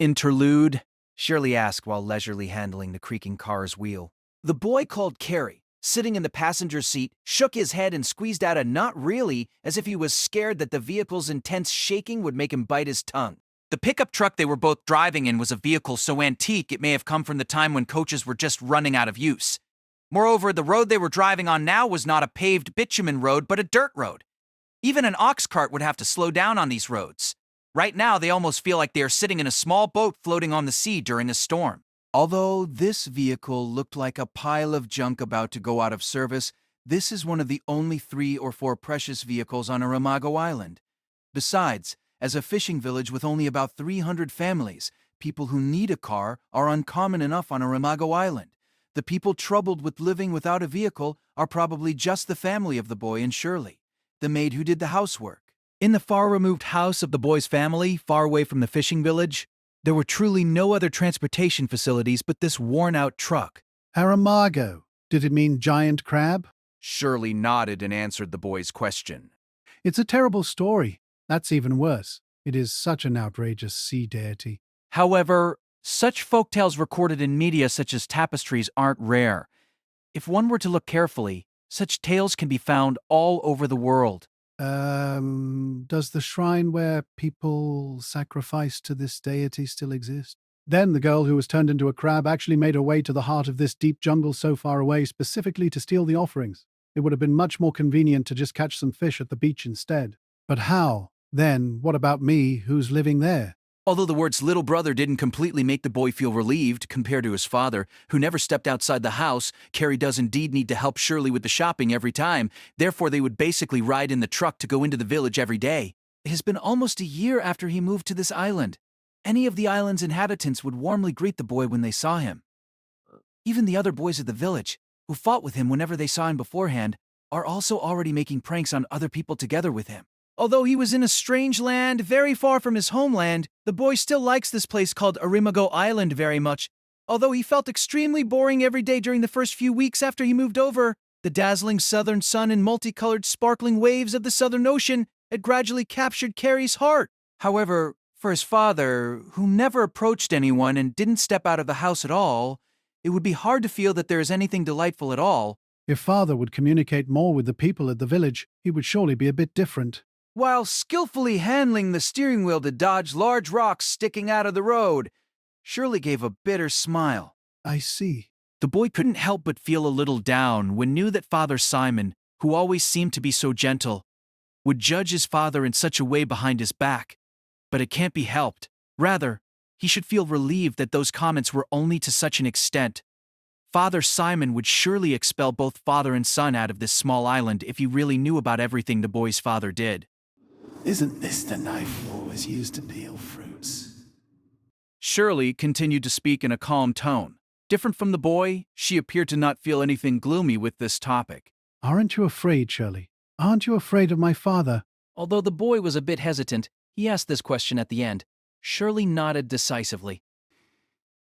Interlude? Shirley asked while leisurely handling the creaking car's wheel. The boy called Carrie, sitting in the passenger seat, shook his head and squeezed out a "not really" as if he was scared that the vehicle's intense shaking would make him bite his tongue. The pickup truck they were both driving in was a vehicle so antique it may have come from the time when coaches were just running out of use. Moreover, the road they were driving on now was not a paved bitumen road but a dirt road. Even an ox cart would have to slow down on these roads. Right now, they almost feel like they are sitting in a small boat floating on the sea during a storm. Although this vehicle looked like a pile of junk about to go out of service, this is one of the only 3 or 4 precious vehicles on Aramago Island. Besides, as a fishing village with only about 300 families, people who need a car are uncommon enough on Aramago Island. The people troubled with living without a vehicle are probably just the family of the boy and Shirley, the maid who did the housework. In the far-removed house of the boy's family, far away from the fishing village, there were truly no other transportation facilities but this worn-out truck. Aramago. Did it mean giant crab? Shirley nodded and answered the boy's question. It's a terrible story. That's even worse. It is such an outrageous sea deity. However, such folktales recorded in media such as tapestries aren't rare. If one were to look carefully, such tales can be found all over the world. Does the shrine where people sacrifice to this deity still exist? Then the girl who was turned into a crab actually made her way to the heart of this deep jungle so far away specifically to steal the offerings. It would have been much more convenient to just catch some fish at the beach instead. But how? Then, what about me, who's living there? Although the words little brother didn't completely make the boy feel relieved compared to his father, who never stepped outside the house, Carrie does indeed need to help Shirley with the shopping every time. Therefore, they would basically ride in the truck to go into the village every day. It has been almost a year after he moved to this island. Any of the island's inhabitants would warmly greet the boy when they saw him. Even the other boys of the village, who fought with him whenever they saw him beforehand, are also already making pranks on other people together with him. Although he was in a strange land, very far from his homeland, the boy still likes this place called Aramago Island very much. Although he felt extremely boring every day during the first few weeks after he moved over, the dazzling southern sun and multicolored sparkling waves of the southern ocean had gradually captured Carrie's heart. However, for his father, who never approached anyone and didn't step out of the house at all, it would be hard to feel that there is anything delightful at all. If father would communicate more with the people at the village, he would surely be a bit different. While skillfully handling the steering wheel to dodge large rocks sticking out of the road, Shirley gave a bitter smile. I see. The boy couldn't help but feel a little down when knew that Father Simon, who always seemed to be so gentle, would judge his father in such a way behind his back. But it can't be helped. Rather, he should feel relieved that those comments were only to such an extent. Father Simon would surely expel both father and son out of this small island if he really knew about everything the boy's father did. Isn't this the knife always used to peel fruits? Shirley continued to speak in a calm tone. Different from the boy, she appeared to not feel anything gloomy with this topic. Aren't you afraid, Shirley? Aren't you afraid of my father? Although the boy was a bit hesitant, he asked this question at the end. Shirley nodded decisively.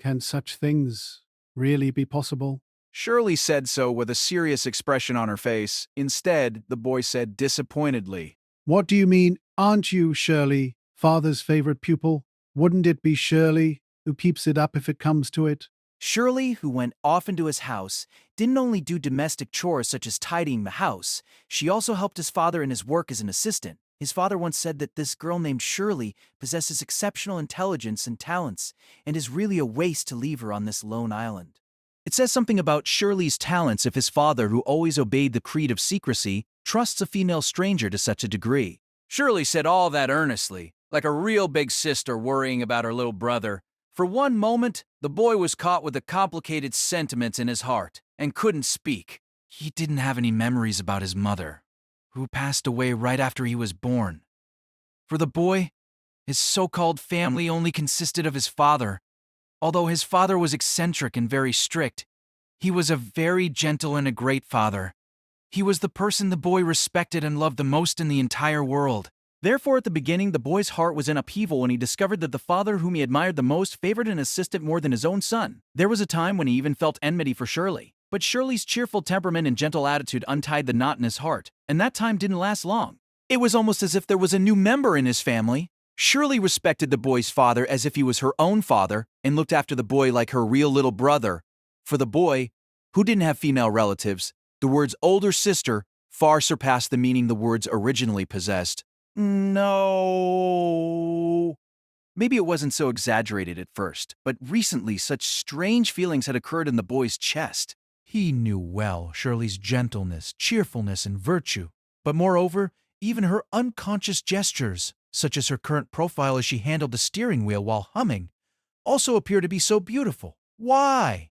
Can such things really be possible? Shirley said so with a serious expression on her face. Instead, the boy said disappointedly, What do you mean, aren't you, Shirley, father's favorite pupil? Wouldn't it be Shirley who keeps it up if it comes to it? Shirley, who went often to his house, didn't only do domestic chores such as tidying the house, she also helped his father in his work as an assistant. His father once said that this girl named Shirley possesses exceptional intelligence and talents, and is really a waste to leave her on this lone island. It says something about Shirley's talents if his father, who always obeyed the creed of secrecy, trusts a female stranger to such a degree. Shirley said all that earnestly, like a real big sister worrying about her little brother. For one moment, the boy was caught with the complicated sentiments in his heart and couldn't speak. He didn't have any memories about his mother, who passed away right after he was born. For the boy, his so-called family only consisted of his father. Although his father was eccentric and very strict, he was a very gentle and a great father. He was the person the boy respected and loved the most in the entire world. Therefore, at the beginning, the boy's heart was in upheaval when he discovered that the father whom he admired the most favored an assistant more than his own son. There was a time when he even felt enmity for Shirley. But Shirley's cheerful temperament and gentle attitude untied the knot in his heart, and that time didn't last long. It was almost as if there was a new member in his family. Shirley respected the boy's father as if he was her own father and looked after the boy like her real little brother. For the boy, who didn't have female relatives, the words older sister far surpassed the meaning the words originally possessed. No. Maybe it wasn't so exaggerated at first, but recently such strange feelings had occurred in the boy's chest. He knew well Shirley's gentleness, cheerfulness, and virtue, but moreover, even her unconscious gestures, such as her current profile as she handled the steering wheel while humming, also appear to be so beautiful. Why?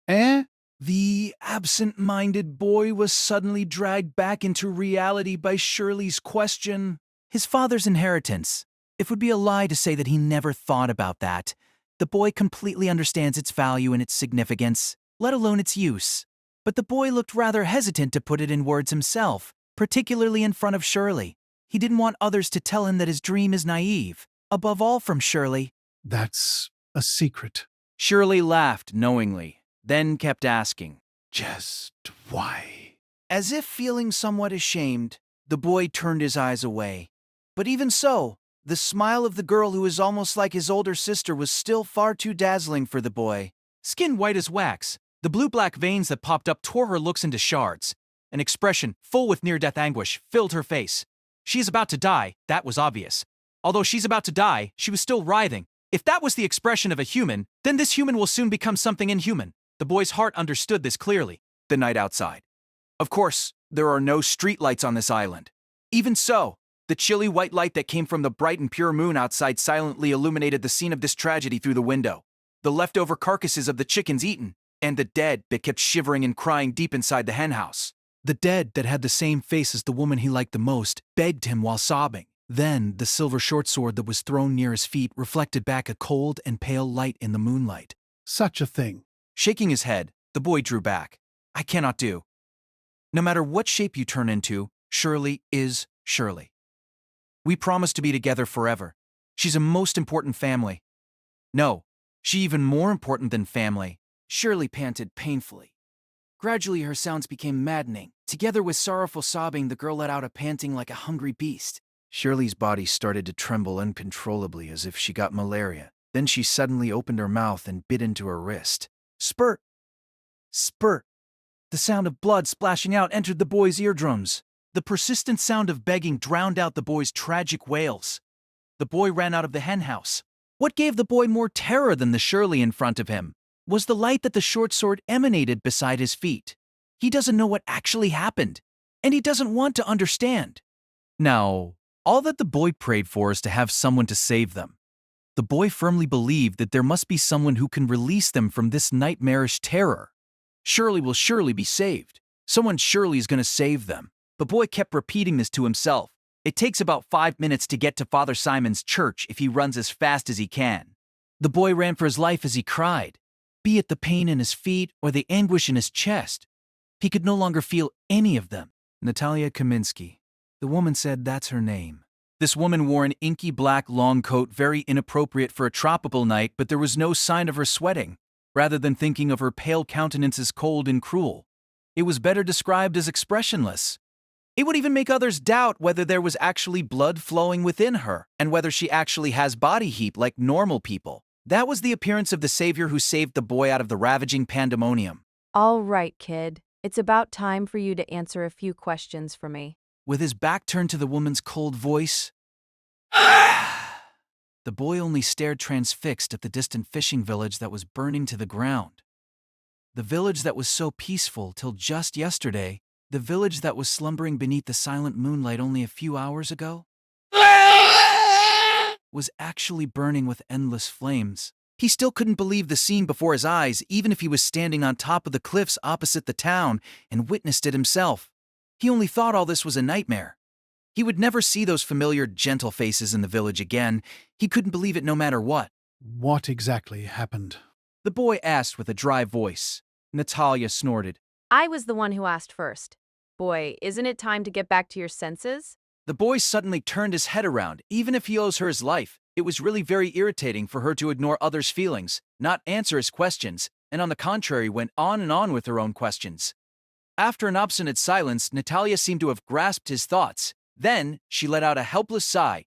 Eh? The absent-minded boy was suddenly dragged back into reality by Shirley's question. His father's inheritance. It would be a lie to say that he never thought about that. The boy completely understands its value and its significance, let alone its use. But the boy looked rather hesitant to put it in words himself, particularly in front of Shirley. He didn't want others to tell him that his dream is naive. Above all from Shirley. That's a secret. Shirley laughed knowingly, then kept asking. Just why? As if feeling somewhat ashamed, the boy turned his eyes away. But even so, the smile of the girl who was almost like his older sister was still far too dazzling for the boy. Skin white as wax, the blue-black veins that popped up tore her looks into shards. An expression full with near-death anguish filled her face. She is about to die, that was obvious. Although she's about to die, she was still writhing. If that was the expression of a human, then this human will soon become something inhuman. The boy's heart understood this clearly. The night outside. Of course, there are no streetlights on this island. Even so, the chilly white light that came from the bright and pure moon outside silently illuminated the scene of this tragedy through the window. The leftover carcasses of the chickens eaten, and the dead that kept shivering and crying deep inside the henhouse. The dead that had the same face as the woman he liked the most begged him while sobbing. Then the silver short sword that was thrown near his feet reflected back a cold and pale light in the moonlight. Such a thing. Shaking his head, the boy drew back. I cannot do. No matter what shape you turn into, Shirley is Shirley. We promise to be together forever. She's a most important family. No, she even more important than family. Shirley panted painfully. Gradually her sounds became maddening. Together with sorrowful sobbing, the girl let out a panting like a hungry beast. Shirley's body started to tremble uncontrollably as if she got malaria. Then she suddenly opened her mouth and bit into her wrist. Spurt! Spurt! The sound of blood splashing out entered the boy's eardrums. The persistent sound of begging drowned out the boy's tragic wails. The boy ran out of the henhouse. What gave the boy more terror than the Shirley in front of him was the light that the short sword emanated beside his feet. He doesn't know what actually happened, and he doesn't want to understand. Now, all that the boy prayed for is to have someone to save them. The boy firmly believed that there must be someone who can release them from this nightmarish terror. Shirley will surely be saved. Someone surely is going to save them. The boy kept repeating this to himself. It takes about 5 minutes to get to Father Simon's church if he runs as fast as he can. The boy ran for his life as he cried, be it the pain in his feet or the anguish in his chest. He could no longer feel any of them. Natalia Kaminsky. The woman said that's her name. This woman wore an inky black long coat very inappropriate for a tropical night, but there was no sign of her sweating. Rather than thinking of her pale countenance as cold and cruel, it was better described as expressionless. It would even make others doubt whether there was actually blood flowing within her, and whether she actually has body heat like normal people. That was the appearance of the savior who saved the boy out of the ravaging pandemonium. All right, kid. It's about time for you to answer a few questions for me. With his back turned to the woman's cold voice, the boy only stared transfixed at the distant fishing village that was burning to the ground. The village that was so peaceful till just yesterday, the village that was slumbering beneath the silent moonlight only a few hours ago, was actually burning with endless flames. He still couldn't believe the scene before his eyes, even if he was standing on top of the cliffs opposite the town and witnessed it himself. He only thought all this was a nightmare. He would never see those familiar, gentle faces in the village again. He couldn't believe it no matter what. What exactly happened? The boy asked with a dry voice. Natalia snorted. I was the one who asked first. Boy, isn't it time to get back to your senses? The boy suddenly turned his head around. Even if he owes her his life, it was really very irritating for her to ignore others' feelings, not answer his questions, and on the contrary went on and on with her own questions. After an obstinate silence, Natalia seemed to have grasped his thoughts. Then she let out a helpless sigh.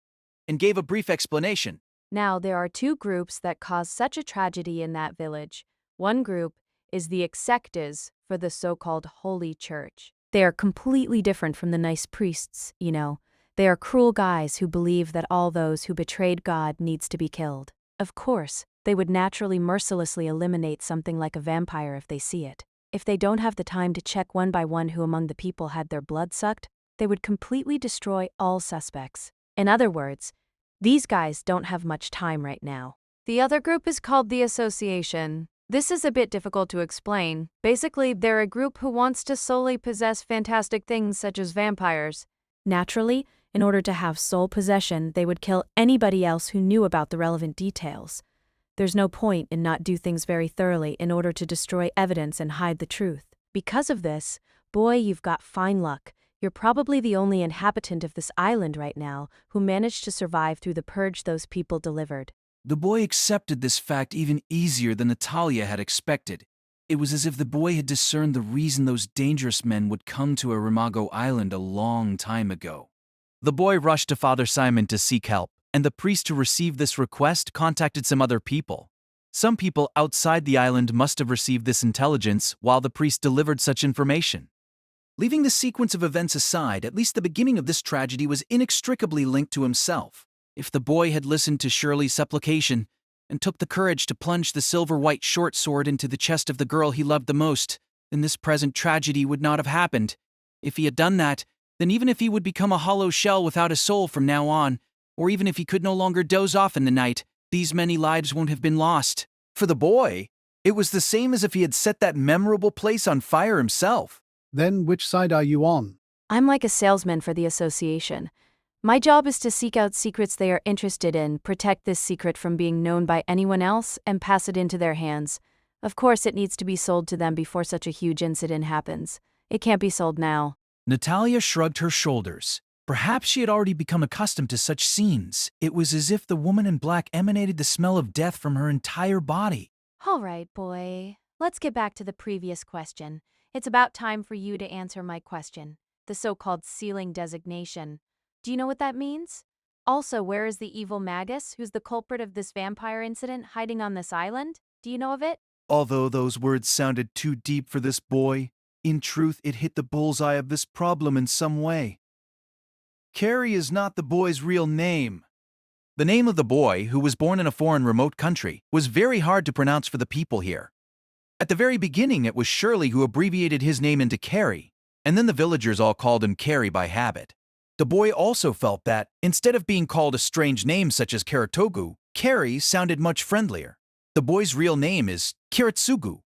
and gave a brief explanation. Now, there are two groups that caused such a tragedy in that village. One group is the exectas for the so-called Holy Church. They are completely different from the nice priests, you know. They are cruel guys who believe that all those who betrayed God needs to be killed. Of course, they would naturally mercilessly eliminate something like a vampire if they see it. If they don't have the time to check one by one who among the people had their blood sucked, they would completely destroy all suspects. In other words, these guys don't have much time right now. The other group is called the Association. This is a bit difficult to explain. Basically, they're a group who wants to solely possess fantastic things such as vampires. Naturally, in order to have sole possession, they would kill anybody else who knew about the relevant details. There's no point in not do things very thoroughly in order to destroy evidence and hide the truth. Because of this, boy, you've got fine luck. You're probably the only inhabitant of this island right now who managed to survive through the purge those people delivered. The boy accepted this fact even easier than Natalia had expected. It was as if the boy had discerned the reason those dangerous men would come to Arimago Island a long time ago. The boy rushed to Father Simon to seek help, and the priest who received this request contacted some other people. Some people outside the island must have received this intelligence while the priest delivered such information. Leaving the sequence of events aside, at least the beginning of this tragedy was inextricably linked to himself. If the boy had listened to Shirley's supplication and took the courage to plunge the silver-white short sword into the chest of the girl he loved the most, then this present tragedy would not have happened. If he had done that, then even if he would become a hollow shell without a soul from now on, or even if he could no longer doze off in the night, these many lives won't have been lost. For the boy, it was the same as if he had set that memorable place on fire himself. Then which side are you on? I'm like a salesman for the association. My job is to seek out secrets they are interested in, protect this secret from being known by anyone else, and pass it into their hands. Of course, it needs to be sold to them before such a huge incident happens. It can't be sold now. Natalia shrugged her shoulders. Perhaps she had already become accustomed to such scenes. It was as if the woman in black emanated the smell of death from her entire body. All right, boy. Let's get back to the previous question. It's about time for you to answer my question, the so-called sealing designation. Do you know what that means? Also, where is the evil Magus, who's the culprit of this vampire incident, hiding on this island? Do you know of it? Although those words sounded too deep for this boy, in truth it hit the bullseye of this problem in some way. Carrie is not the boy's real name. The name of the boy, who was born in a foreign remote country, was very hard to pronounce for the people here. At the very beginning, it was Shirley who abbreviated his name into Carrie, and then the villagers all called him Carrie by habit. The boy also felt that, instead of being called a strange name such as Karatogu, Carrie sounded much friendlier. The boy's real name is Kiritsugu.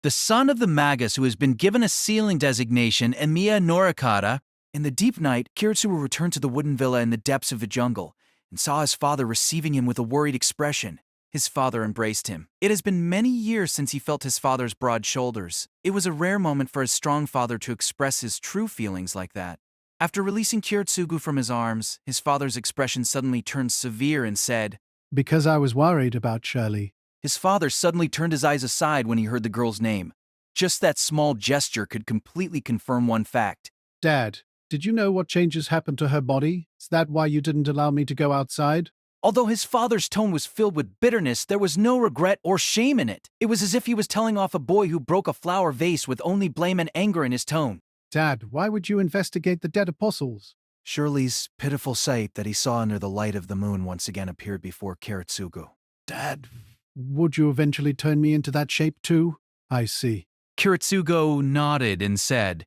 The son of the Magus who has been given a sealing designation, Emiya Norikata. In the deep night, Kiritsugu returned to the wooden villa in the depths of the jungle and saw his father receiving him with a worried expression. His father embraced him. It has been many years since he felt his father's broad shoulders. It was a rare moment for his strong father to express his true feelings like that. After releasing Kiritsugu from his arms, his father's expression suddenly turned severe and said, Because I was worried about Shirley. His father suddenly turned his eyes aside when he heard the girl's name. Just that small gesture could completely confirm one fact. Dad, did you know what changes happened to her body? Is that why you didn't allow me to go outside? Although his father's tone was filled with bitterness, there was no regret or shame in it. It was as if he was telling off a boy who broke a flower vase with only blame and anger in his tone. Dad, why would you investigate the dead apostles? Shirley's pitiful sight that he saw under the light of the moon once again appeared before Kiritsugu. Dad, would you eventually turn me into that shape too? I see. Kiritsugu nodded and said.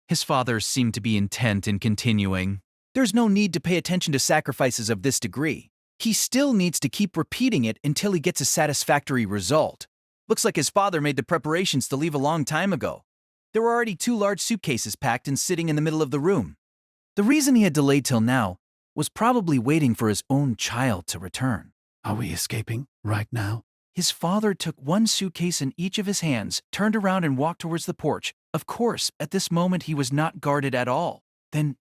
His father seemed to be intent in continuing. There's no need to pay attention to sacrifices of this degree. He still needs to keep repeating it until he gets a satisfactory result. Looks like his father made the preparations to leave a long time ago. There were already 2 large suitcases packed and sitting in the middle of the room. The reason he had delayed till now was probably waiting for his own child to return. Are we escaping right now? His father took 1 suitcase in each of his hands, turned around and walked towards the porch. Of course, at this moment he was not guarded at all. Then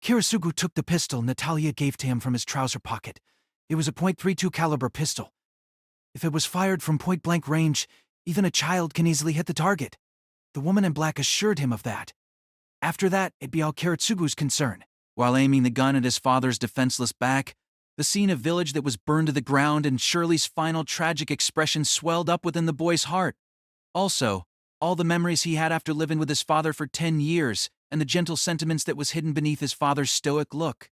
Kiritsugu took the pistol Natalia gave to him from his trouser pocket. It was a .32 caliber pistol. If it was fired from point-blank range, even a child can easily hit the target. The woman in black assured him of that. After that, it'd be all Kiritsugu's concern. While aiming the gun at his father's defenseless back, The scene of village that was burned to the ground and Shirley's final tragic expression swelled up within the boy's heart. Also, all the memories he had after living with his father for 10 years and the gentle sentiments that was hidden beneath his father's stoic look.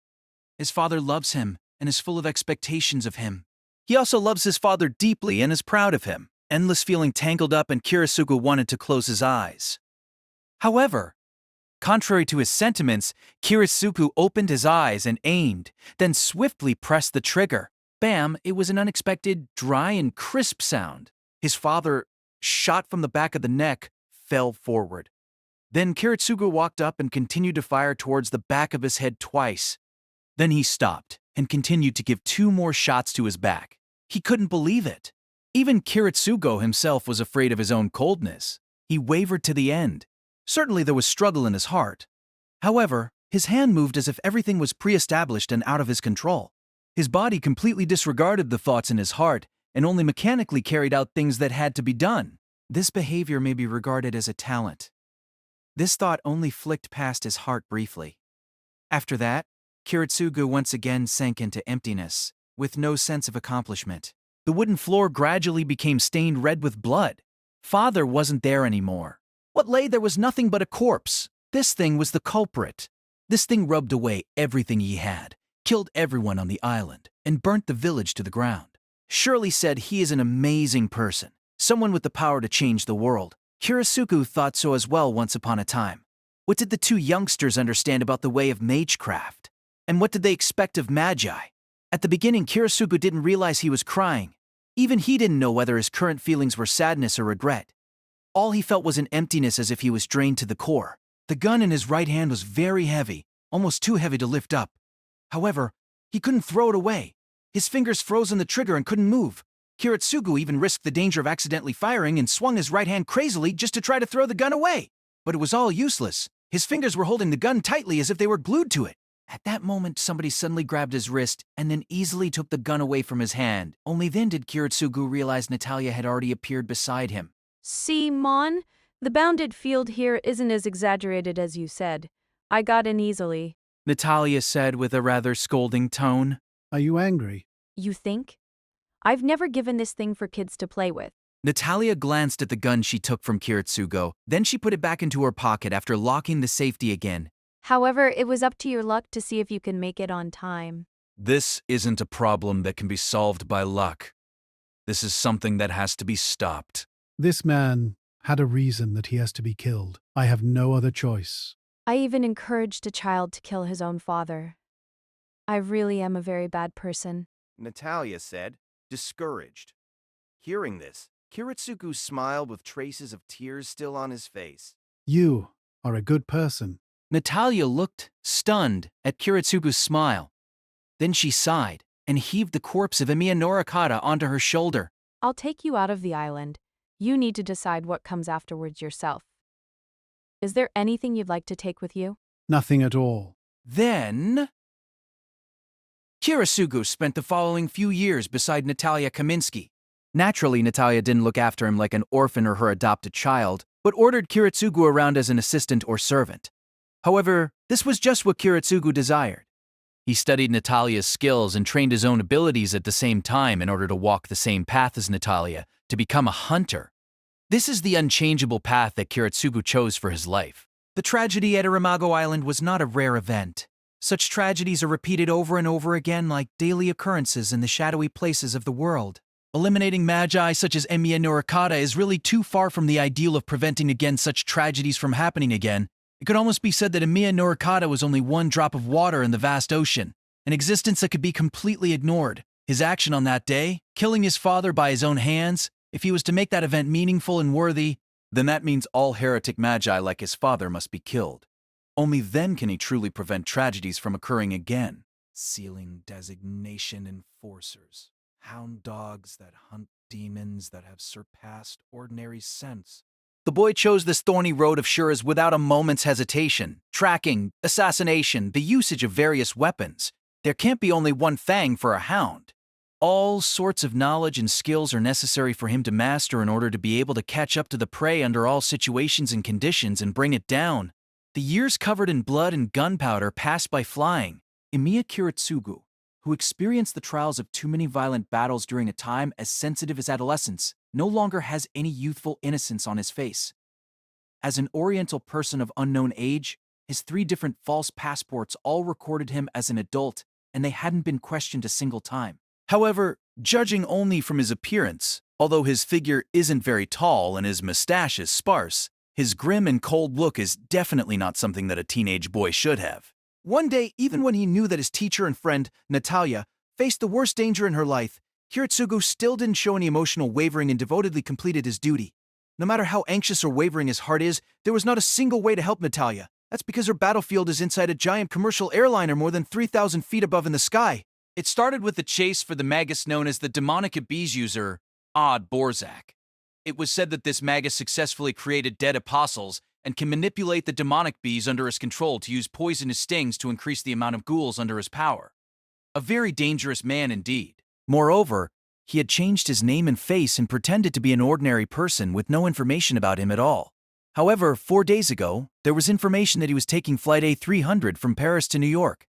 His father loves him and is full of expectations of him. He also loves his father deeply and is proud of him. Endless feeling tangled up, and Kirisugu wanted to close his eyes. However, contrary to his sentiments, Kirisugu opened his eyes and aimed, then swiftly pressed the trigger. Bam! It was an unexpected, dry and crisp sound. His father, shot from the back of the neck, fell forward. Then Kirisugu walked up and continued to fire towards the back of his head twice. Then he stopped and continued to give 2 more shots to his back. He couldn't believe it. Even Kirisugu himself was afraid of his own coldness. He wavered to the end. Certainly there was struggle in his heart. However, his hand moved as if everything was pre-established and out of his control. His body completely disregarded the thoughts in his heart and only mechanically carried out things that had to be done. This behavior may be regarded as a talent. This thought only flicked past his heart briefly. After that, Kirisugu once again sank into emptiness, with no sense of accomplishment. The wooden floor gradually became stained red with blood. Father wasn't there anymore. What lay there was nothing but a corpse. This thing was the culprit. This thing rubbed away everything he had, killed everyone on the island, and burnt the village to the ground. Shirley said he is an amazing person, someone with the power to change the world. Kirisugu thought so as well once upon a time. What did the 2 youngsters understand about the way of magecraft? And what did they expect of magi? At the beginning, Kirisugu didn't realize he was crying. Even he didn't know whether his current feelings were sadness or regret. All he felt was an emptiness, as if he was drained to the core. The gun in his right hand was very heavy, almost too heavy to lift up. However, he couldn't throw it away. His fingers froze on the trigger and couldn't move. Kirisugu even risked the danger of accidentally firing and swung his right hand crazily just to try to throw the gun away. But it was all useless. His fingers were holding the gun tightly as if they were glued to it. At that moment, somebody suddenly grabbed his wrist and then easily took the gun away from his hand. Only then did Kirisugu realize Natalia had already appeared beside him. See, Mon, the bounded field here isn't as exaggerated as you said. I got in easily. Natalia said with a rather scolding tone. Are you angry? You think? I've never given this thing for kids to play with. Natalia glanced at the gun she took from Kirisugu, then she put it back into her pocket after locking the safety again. However, it was up to your luck to see if you can make it on time. This isn't a problem that can be solved by luck. This is something that has to be stopped. This man had a reason that he has to be killed. I have no other choice. I even encouraged a child to kill his own father. I really am a very bad person. Natalia said, discouraged. Hearing this, Kirisugu smiled with traces of tears still on his face. You are a good person. Natalia looked, stunned, at Kirisugu's smile. Then she sighed and heaved the corpse of Emiya Norikata onto her shoulder. I'll take you out of the island. You need to decide what comes afterwards yourself. Is there anything you'd like to take with you? Nothing at all. Then Kirisugu spent the following few years beside Natalia Kaminsky. Naturally, Natalia didn't look after him like an orphan or her adopted child, but ordered Kirisugu around as an assistant or servant. However, this was just what Kirisugu desired. He studied Natalia's skills and trained his own abilities at the same time in order to walk the same path as Natalia, to become a hunter. This is the unchangeable path that Kirisugu chose for his life. The tragedy at Arimago Island was not a rare event. Such tragedies are repeated over and over again like daily occurrences in the shadowy places of the world. Eliminating magi such as Emiya Norikata is really too far from the ideal of preventing again such tragedies from happening again. It could almost be said that Emiya Norikata was only one drop of water in the vast ocean, an existence that could be completely ignored. His action on that day, killing his father by his own hands, if he was to make that event meaningful and worthy, then that means all heretic magi like his father must be killed. Only then can he truly prevent tragedies from occurring again. Sealing designation enforcers. Hound dogs that hunt demons that have surpassed ordinary sense. The boy chose this thorny road of Shura's without a moment's hesitation. Tracking, assassination, the usage of various weapons. There can't be only one fang for a hound. All sorts of knowledge and skills are necessary for him to master in order to be able to catch up to the prey under all situations and conditions and bring it down. The years covered in blood and gunpowder passed by flying. Emiya Kirisugu, who experienced the trials of too many violent battles during a time as sensitive as adolescence, no longer has any youthful innocence on his face. As an Oriental person of unknown age, his 3 different false passports all recorded him as an adult, and they hadn't been questioned a single time. However, judging only from his appearance, although his figure isn't very tall and his mustache is sparse, his grim and cold look is definitely not something that a teenage boy should have. One day, even when he knew that his teacher and friend, Natalia, faced the worst danger in her life, Kiritsugu still didn't show any emotional wavering and devotedly completed his duty. No matter how anxious or wavering his heart is, there was not a single way to help Natalia. That's because her battlefield is inside a giant commercial airliner more than 3,000 feet above in the sky. It started with the chase for the magus known as the demonic bees user, Odd Borzak. It was said that this magus successfully created dead apostles and can manipulate the demonic bees under his control to use poisonous stings to increase the amount of ghouls under his power. A very dangerous man indeed. Moreover, he had changed his name and face and pretended to be an ordinary person with no information about him at all. However, 4 days ago, there was information that he was taking Flight A300 from Paris to New York.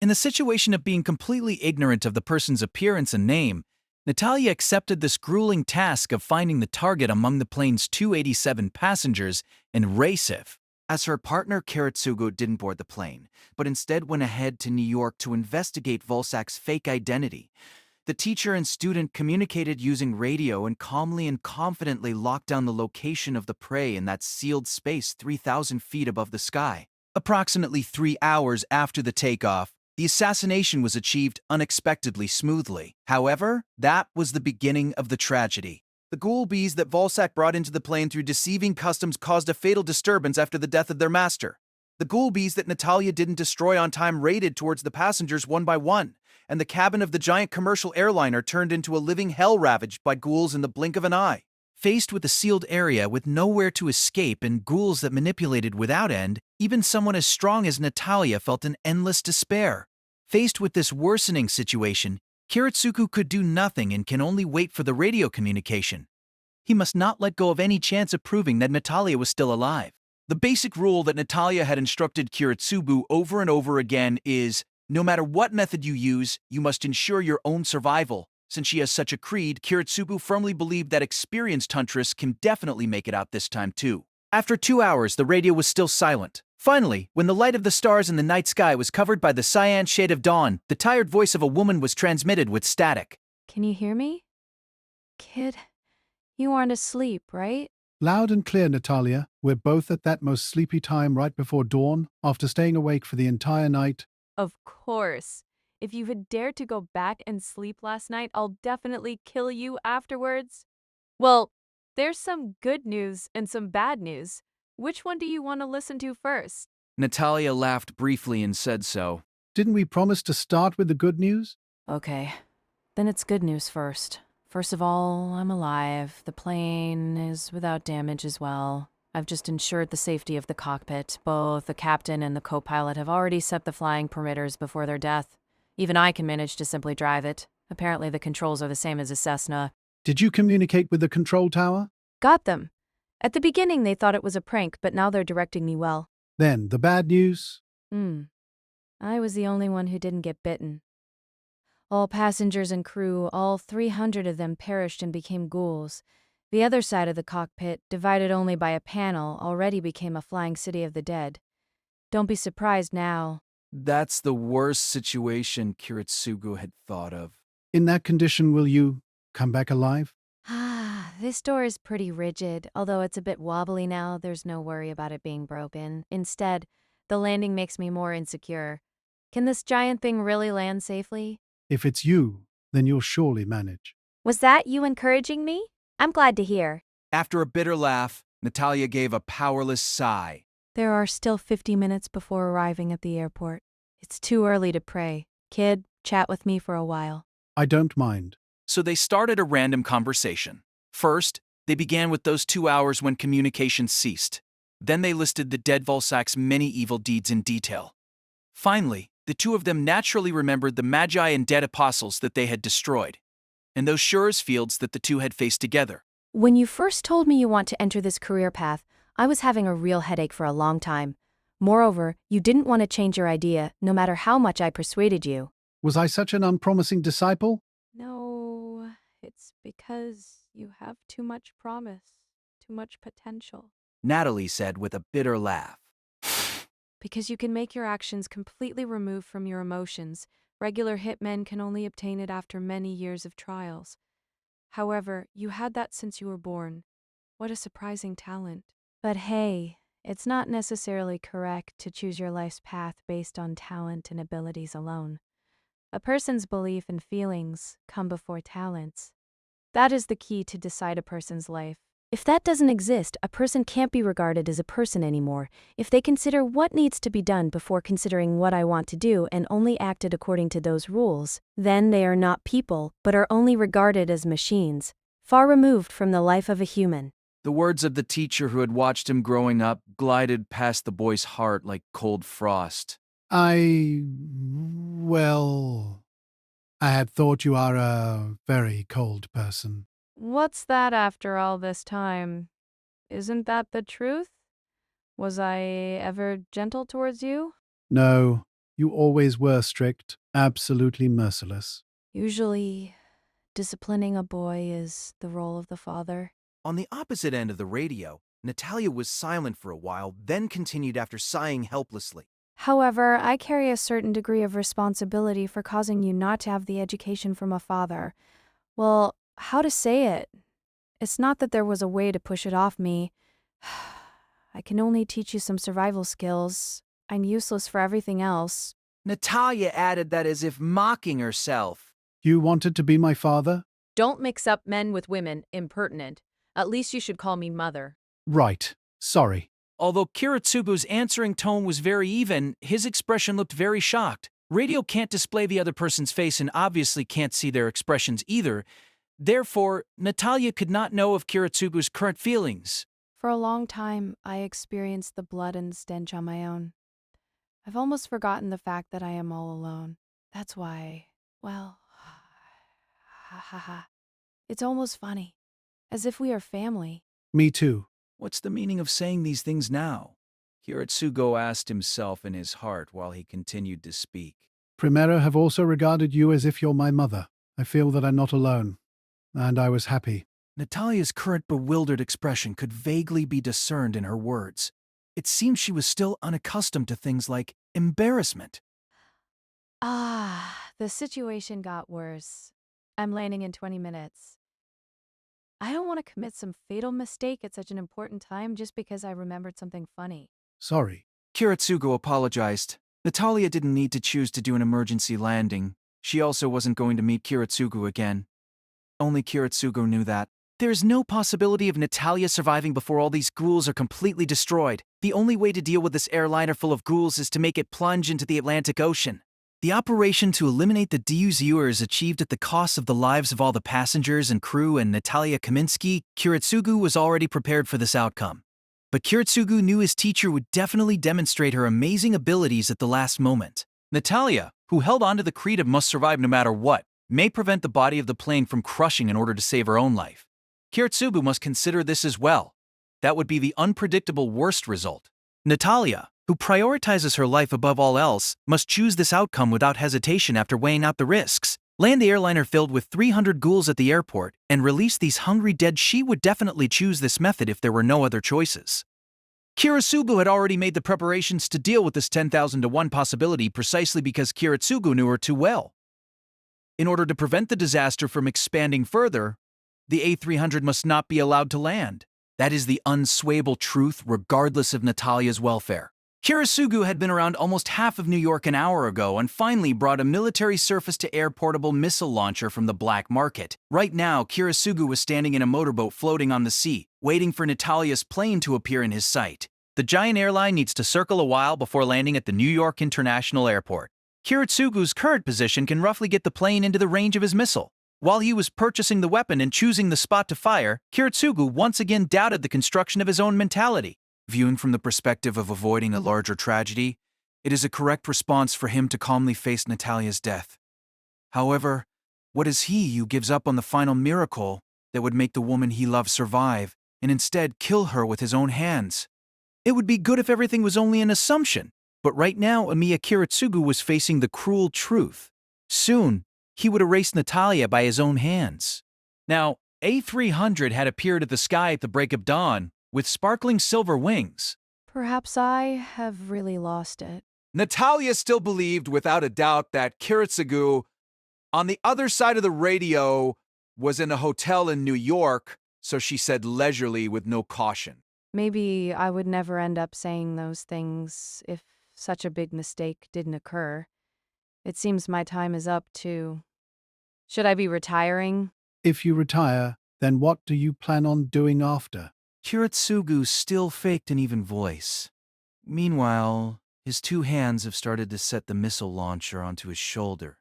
In the situation of being completely ignorant of the person's appearance and name, Natalia accepted this grueling task of finding the target among the plane's 287 passengers in Recife. As her partner Kiritsugu didn't board the plane, but instead went ahead to New York to investigate Volsak's fake identity. The teacher and student communicated using radio and calmly and confidently locked down the location of the prey in that sealed space 3,000 feet above the sky. Approximately 3 hours after the takeoff, the assassination was achieved unexpectedly smoothly. However, that was the beginning of the tragedy. The ghoul bees that Volsak brought into the plane through deceiving customs caused a fatal disturbance after the death of their master. The ghoul bees that Natalia didn't destroy on time raided towards the passengers one by one, and the cabin of the giant commercial airliner turned into a living hell ravaged by ghouls in the blink of an eye. Faced with a sealed area with nowhere to escape and ghouls that manipulated without end, even someone as strong as Natalia felt an endless despair. Faced with this worsening situation, Kiritsugu could do nothing and can only wait for the radio communication. He must not let go of any chance of proving that Natalia was still alive. The basic rule that Natalia had instructed Kiritsugu over and over again is, no matter what method you use, you must ensure your own survival. Since she has such a creed, Kiritsugu firmly believed that experienced huntress can definitely make it out this time too. After 2 hours, the radio was still silent. Finally, when the light of the stars in the night sky was covered by the cyan shade of dawn, the tired voice of a woman was transmitted with static. Can you hear me? Kid, you aren't asleep, right? Loud and clear, Natalia. We're both at that most sleepy time right before dawn, after staying awake for the entire night. Of course. If you had dared to go back and sleep last night, I'll definitely kill you afterwards. Well, there's some good news and some bad news. Which one do you want to listen to first? Natalia laughed briefly and said so. Didn't we promise to start with the good news? Okay, then it's good news first. First of all, I'm alive. The plane is without damage as well. I've just ensured the safety of the cockpit. Both the captain and the co-pilot have already set the flying parameters before their death. Even I can manage to simply drive it. Apparently the controls are the same as a Cessna. Did you communicate with the control tower? Got them. At the beginning they thought it was a prank, but now they're directing me well. Then, the bad news? I was the only one who didn't get bitten. All passengers and crew, all 300 of them perished and became ghouls. The other side of the cockpit, divided only by a panel, already became a flying city of the dead. Don't be surprised now. That's the worst situation Kiritsugu had thought of. In that condition, will you come back alive? This door is pretty rigid. Although it's a bit wobbly now, there's no worry about it being broken. Instead, the landing makes me more insecure. Can this giant thing really land safely? If it's you, then you'll surely manage. Was that you encouraging me? I'm glad to hear. After a bitter laugh, Natalia gave a powerless sigh. There are still 50 minutes before arriving at the airport. It's too early to pray. Kid, chat with me for a while. I don't mind. So they started a random conversation. First, they began with those 2 hours when communication ceased. Then they listed the dead Volsak's many evil deeds in detail. Finally, the two of them naturally remembered the Magi and dead apostles that they had destroyed, and those Shur's fields that the two had faced together. When you first told me you want to enter this career path, I was having a real headache for a long time. Moreover, you didn't want to change your idea, no matter how much I persuaded you. Was I such an unpromising disciple? No, it's because you have too much promise, too much potential. Natalie said with a bitter laugh. Because you can make your actions completely removed from your emotions. Regular hitmen can only obtain it after many years of trials. However, you had that since you were born. What a surprising talent. But hey, it's not necessarily correct to choose your life's path based on talent and abilities alone. A person's belief and feelings come before talents. That is the key to decide a person's life. If that doesn't exist, a person can't be regarded as a person anymore. If they consider what needs to be done before considering what I want to do and only acted according to those rules, then they are not people, but are only regarded as machines, far removed from the life of a human. The words of the teacher who had watched him growing up glided past the boy's heart like cold frost. Well, I had thought you are a very cold person. What's that after all this time? Isn't that the truth? Was I ever gentle towards you? No, you always were strict, absolutely merciless. Usually, disciplining a boy is the role of the father. On the opposite end of the radio, Natalia was silent for a while, then continued after sighing helplessly. However, I carry a certain degree of responsibility for causing you not to have the education from a father. Well, how to say it? It's not that there was a way to push it off me. I can only teach you some survival skills. I'm useless for everything else. Natalia added that as if mocking herself. You wanted to be my father? Don't mix up men with women, impertinent. At least you should call me mother. Right. Sorry. Although Kiritsugu's answering tone was very even, his expression looked very shocked. Radio can't display the other person's face and obviously can't see their expressions either. Therefore, Natalia could not know of Kiritsugu's current feelings. For a long time, I experienced the blood and stench on my own. I've almost forgotten the fact that I am all alone. That's why, well, ha ha ha. It's almost funny, as if we are family. Me too. What's the meaning of saying these things now? Kiritsugo asked himself in his heart while he continued to speak. Primero have also regarded you as if you're my mother. I feel that I'm not alone. And I was happy. Natalia's current bewildered expression could vaguely be discerned in her words. It seemed she was still unaccustomed to things like embarrassment. The situation got worse. I'm landing in 20 minutes. I don't want to commit some fatal mistake at such an important time just because I remembered something funny. Sorry. Kiritsugo apologized. Natalia didn't need to choose to do an emergency landing. She also wasn't going to meet Kiritsugo again. Only Kiritsugo knew that. There is no possibility of Natalia surviving before all these ghouls are completely destroyed. The only way to deal with this airliner full of ghouls is to make it plunge into the Atlantic Ocean. The operation to eliminate the Dyuzyur is achieved at the cost of the lives of all the passengers and crew, and Natalia Kaminsky, Kiritsugu was already prepared for this outcome. But Kiritsugu knew his teacher would definitely demonstrate her amazing abilities at the last moment. Natalia, who held on to the creed of must survive no matter what, may prevent the body of the plane from crushing in order to save her own life. Kiritsugu must consider this as well. That would be the unpredictable worst result. Natalia, who prioritizes her life above all else, must choose this outcome without hesitation after weighing out the risks. Land the airliner filled with 300 ghouls at the airport and release these hungry dead. She would definitely choose this method if there were no other choices. Kiritsugu had already made the preparations to deal with this 10,000 to 1 possibility precisely because Kiritsugu knew her too well. In order to prevent the disaster from expanding further, the A300 must not be allowed to land. That is the unswayable truth regardless of Natalia's welfare. Kiritsugu had been around almost half of New York an hour ago and finally brought a military surface-to-air portable missile launcher from the black market. Right now, Kiritsugu was standing in a motorboat floating on the sea, waiting for Natalia's plane to appear in his sight. The giant airline needs to circle a while before landing at the New York International Airport. Kiritsugu's current position can roughly get the plane into the range of his missile. While he was purchasing the weapon and choosing the spot to fire, Kiritsugu once again doubted the construction of his own mentality. Viewing from the perspective of avoiding a larger tragedy, it is a correct response for him to calmly face Natalia's death. However, what is he who gives up on the final miracle that would make the woman he loves survive and instead kill her with his own hands? It would be good if everything was only an assumption, but right now Amiya Kiritsugu was facing the cruel truth. Soon, he would erase Natalia by his own hands. Now, A300 had appeared at the sky at the break of dawn with sparkling silver wings. Perhaps I have really lost it. Natalia still believed without a doubt that Kiritsugu, on the other side of the radio, was in a hotel in New York, so she said leisurely with no caution. Maybe I would never end up saying those things if such a big mistake didn't occur. It seems my time is up, too. Should I be retiring? If you retire, then what do you plan on doing after? Kiritsugu still faked an even voice. Meanwhile, his two hands have started to set the missile launcher onto his shoulder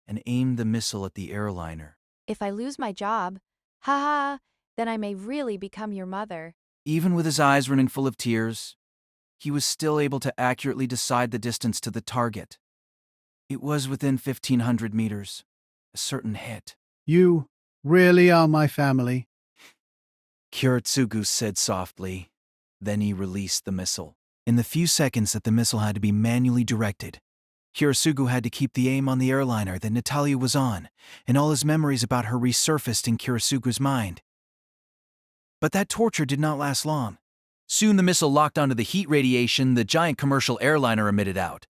and aimed the missile at the airliner. If I lose my job, haha, then I may really become your mother. Even with his eyes running full of tears, he was still able to accurately decide the distance to the target. It was within 1,500 meters, a certain hit. You really are my family. Kiritsugu said softly. Then he released the missile. In the few seconds that the missile had to be manually directed, Kiritsugu had to keep the aim on the airliner that Natalia was on, and all his memories about her resurfaced in Kiritsugu's mind. But that torture did not last long. Soon the missile locked onto the heat radiation the giant commercial airliner emitted out.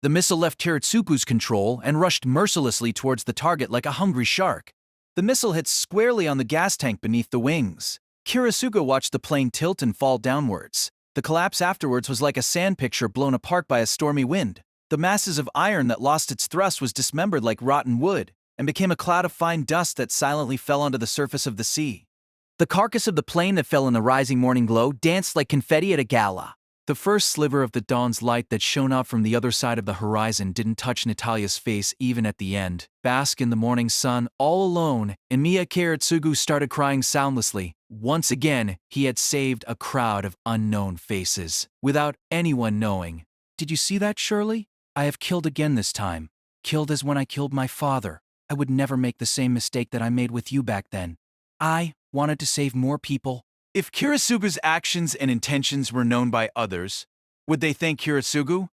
The missile left Kiritsugu's control and rushed mercilessly towards the target like a hungry shark. The missile hit squarely on the gas tank beneath the wings. Kiritsugu watched the plane tilt and fall downwards. The collapse afterwards was like a sand picture blown apart by a stormy wind. The masses of iron that lost its thrust was dismembered like rotten wood and became a cloud of fine dust that silently fell onto the surface of the sea. The carcass of the plane that fell in the rising morning glow danced like confetti at a gala. The first sliver of the dawn's light that shone out from the other side of the horizon didn't touch Natalia's face even at the end. Bask in the morning sun, all alone, and Miya Kiritsugu started crying soundlessly. Once again, he had saved a crowd of unknown faces, without anyone knowing. Did you see that, Shirley? I have killed again this time. Killed as when I killed my father. I would never make the same mistake that I made with you back then. I wanted to save more people. If Kiritsugu's actions and intentions were known by others, would they thank Kiritsugu?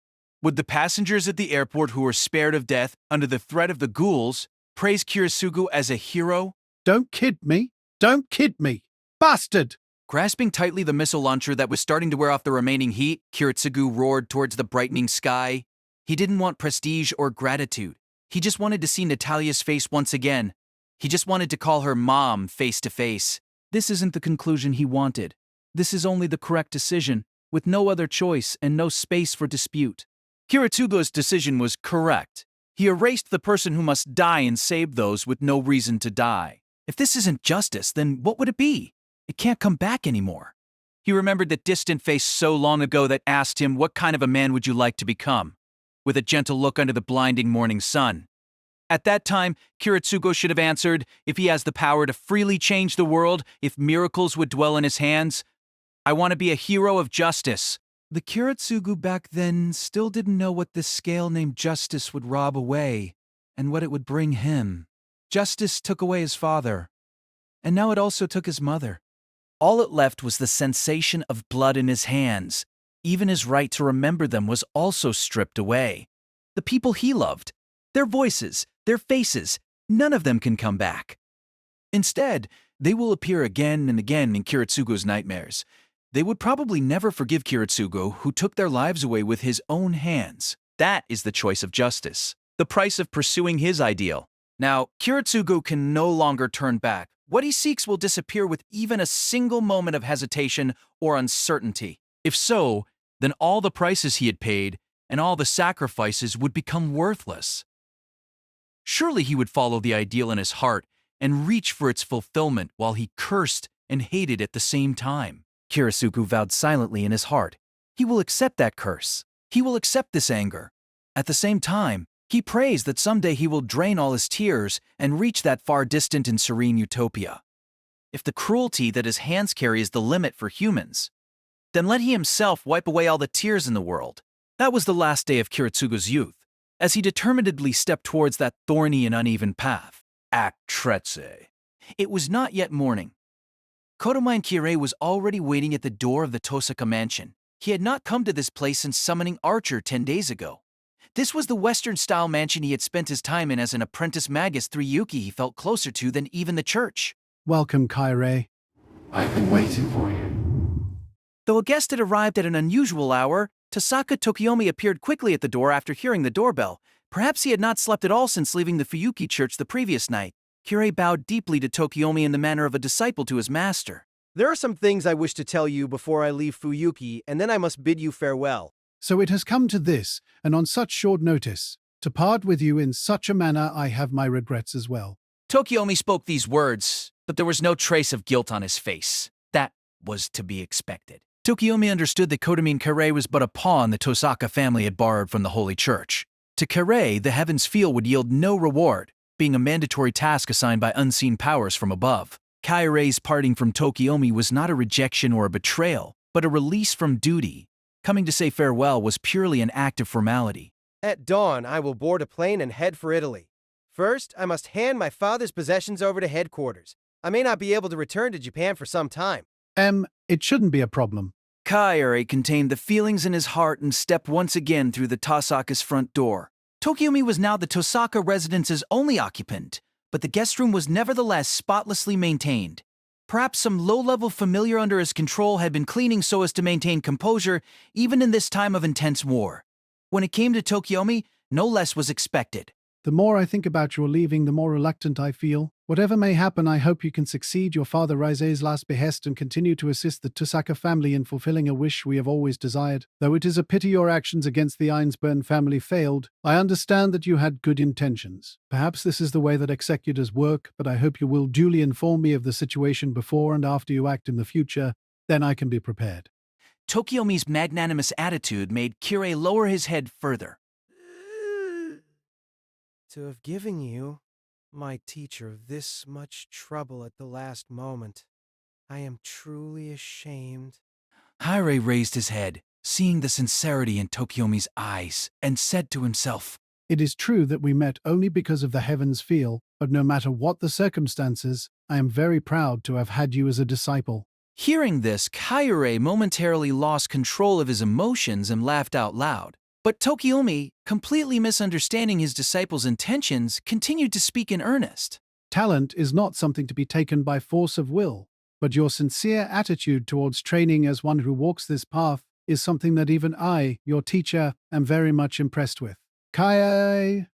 Would the passengers at the airport who were spared of death under the threat of the ghouls praise Kiritsugu as a hero? Don't kid me! Don't kid me! Bastard! Grasping tightly the missile launcher that was starting to wear off the remaining heat, Kiritsugu roared towards the brightening sky. He didn't want prestige or gratitude. He just wanted to see Natalia's face once again. He just wanted to call her mom face to face. This isn't the conclusion he wanted. This is only the correct decision, with no other choice and no space for dispute. Kiritsugu's decision was correct. He erased the person who must die and saved those with no reason to die. If this isn't justice, then what would it be? It can't come back anymore. He remembered the distant face so long ago that asked him, "What kind of a man would you like to become?" With a gentle look under the blinding morning sun. At that time, Kiritsugu should have answered, if he has the power to freely change the world, if miracles would dwell in his hands, I want to be a hero of justice. The Kiritsugu back then still didn't know what this scale named justice would rob away, and what it would bring him. Justice took away his father, and now it also took his mother. All it left was the sensation of blood in his hands. Even his right to remember them was also stripped away. The people he loved, their voices, their faces, none of them can come back. Instead, they will appear again and again in Kiritsugu's nightmares. They would probably never forgive Kiritsugu, who took their lives away with his own hands. That is the choice of justice, the price of pursuing his ideal. Now, Kiritsugu can no longer turn back. What he seeks will disappear with even a single moment of hesitation or uncertainty. If so, then all the prices he had paid and all the sacrifices would become worthless. Surely he would follow the ideal in his heart and reach for its fulfillment while he cursed and hated at the same time. Kiritsugu vowed silently in his heart. He will accept that curse. He will accept this anger. At the same time, he prays that someday he will drain all his tears and reach that far distant and serene utopia. If the cruelty that his hands carry is the limit for humans, then let he himself wipe away all the tears in the world. That was the last day of Kiritsugu's youth, as he determinedly stepped towards that thorny and uneven path. Act Tretse. It was not yet morning. Kodomain Kirei was already waiting at the door of the Tosaka mansion. He had not come to this place since summoning Archer 10 days ago. This was the Western-style mansion he had spent his time in as an apprentice magus. Yuki he felt closer to than even the church. Welcome, Kaire. I've been waiting for you. Though a guest had arrived at an unusual hour, Tosaka Tokiomi appeared quickly at the door after hearing the doorbell. Perhaps he had not slept at all since leaving the Fuyuki church the previous night. Kirei bowed deeply to Tokiomi in the manner of a disciple to his master. There are some things I wish to tell you before I leave Fuyuki, and then I must bid you farewell. So it has come to this, and on such short notice. To part with you in such a manner, I have my regrets as well. Tokiomi spoke these words, but there was no trace of guilt on his face. That was to be expected. Tokiomi understood that Kotomin Kirei was but a pawn the Tosaka family had borrowed from the Holy Church. To Kirei, the heavens feel would yield no reward, being a mandatory task assigned by unseen powers from above. Kairei's parting from Tokiomi was not a rejection or a betrayal, but a release from duty. Coming to say farewell was purely an act of formality. At dawn, I will board a plane and head for Italy. First, I must hand my father's possessions over to headquarters. I may not be able to return to Japan for some time. It shouldn't be a problem. Kairi contained the feelings in his heart and stepped once again through the Tosaka's front door. Tokiomi was now the Tosaka residence's only occupant, but the guest room was nevertheless spotlessly maintained. Perhaps some low-level familiar under his control had been cleaning so as to maintain composure even in this time of intense war. When it came to Tokiomi, no less was expected. The more I think about your leaving, the more reluctant I feel. Whatever may happen, I hope you can succeed your father Raise's last behest and continue to assist the Tosaka family in fulfilling a wish we have always desired. Though it is a pity your actions against the Einsburn family failed, I understand that you had good intentions. Perhaps this is the way that executors work, but I hope you will duly inform me of the situation before and after you act in the future. Then I can be prepared. Tokiomi's magnanimous attitude made Kirei lower his head further. To have given you, my teacher, this much trouble at the last moment, I am truly ashamed. Hirei raised his head, seeing the sincerity in Tokiomi's eyes, and said to himself, It is true that we met only because of the heavens feel, but no matter what the circumstances, I am very proud to have had you as a disciple. Hearing this, Kaire momentarily lost control of his emotions and laughed out loud. But Tokiomi, completely misunderstanding his disciple's intentions, continued to speak in earnest. Talent is not something to be taken by force of will, but your sincere attitude towards training as one who walks this path is something that even I, your teacher, am very much impressed with. Kai,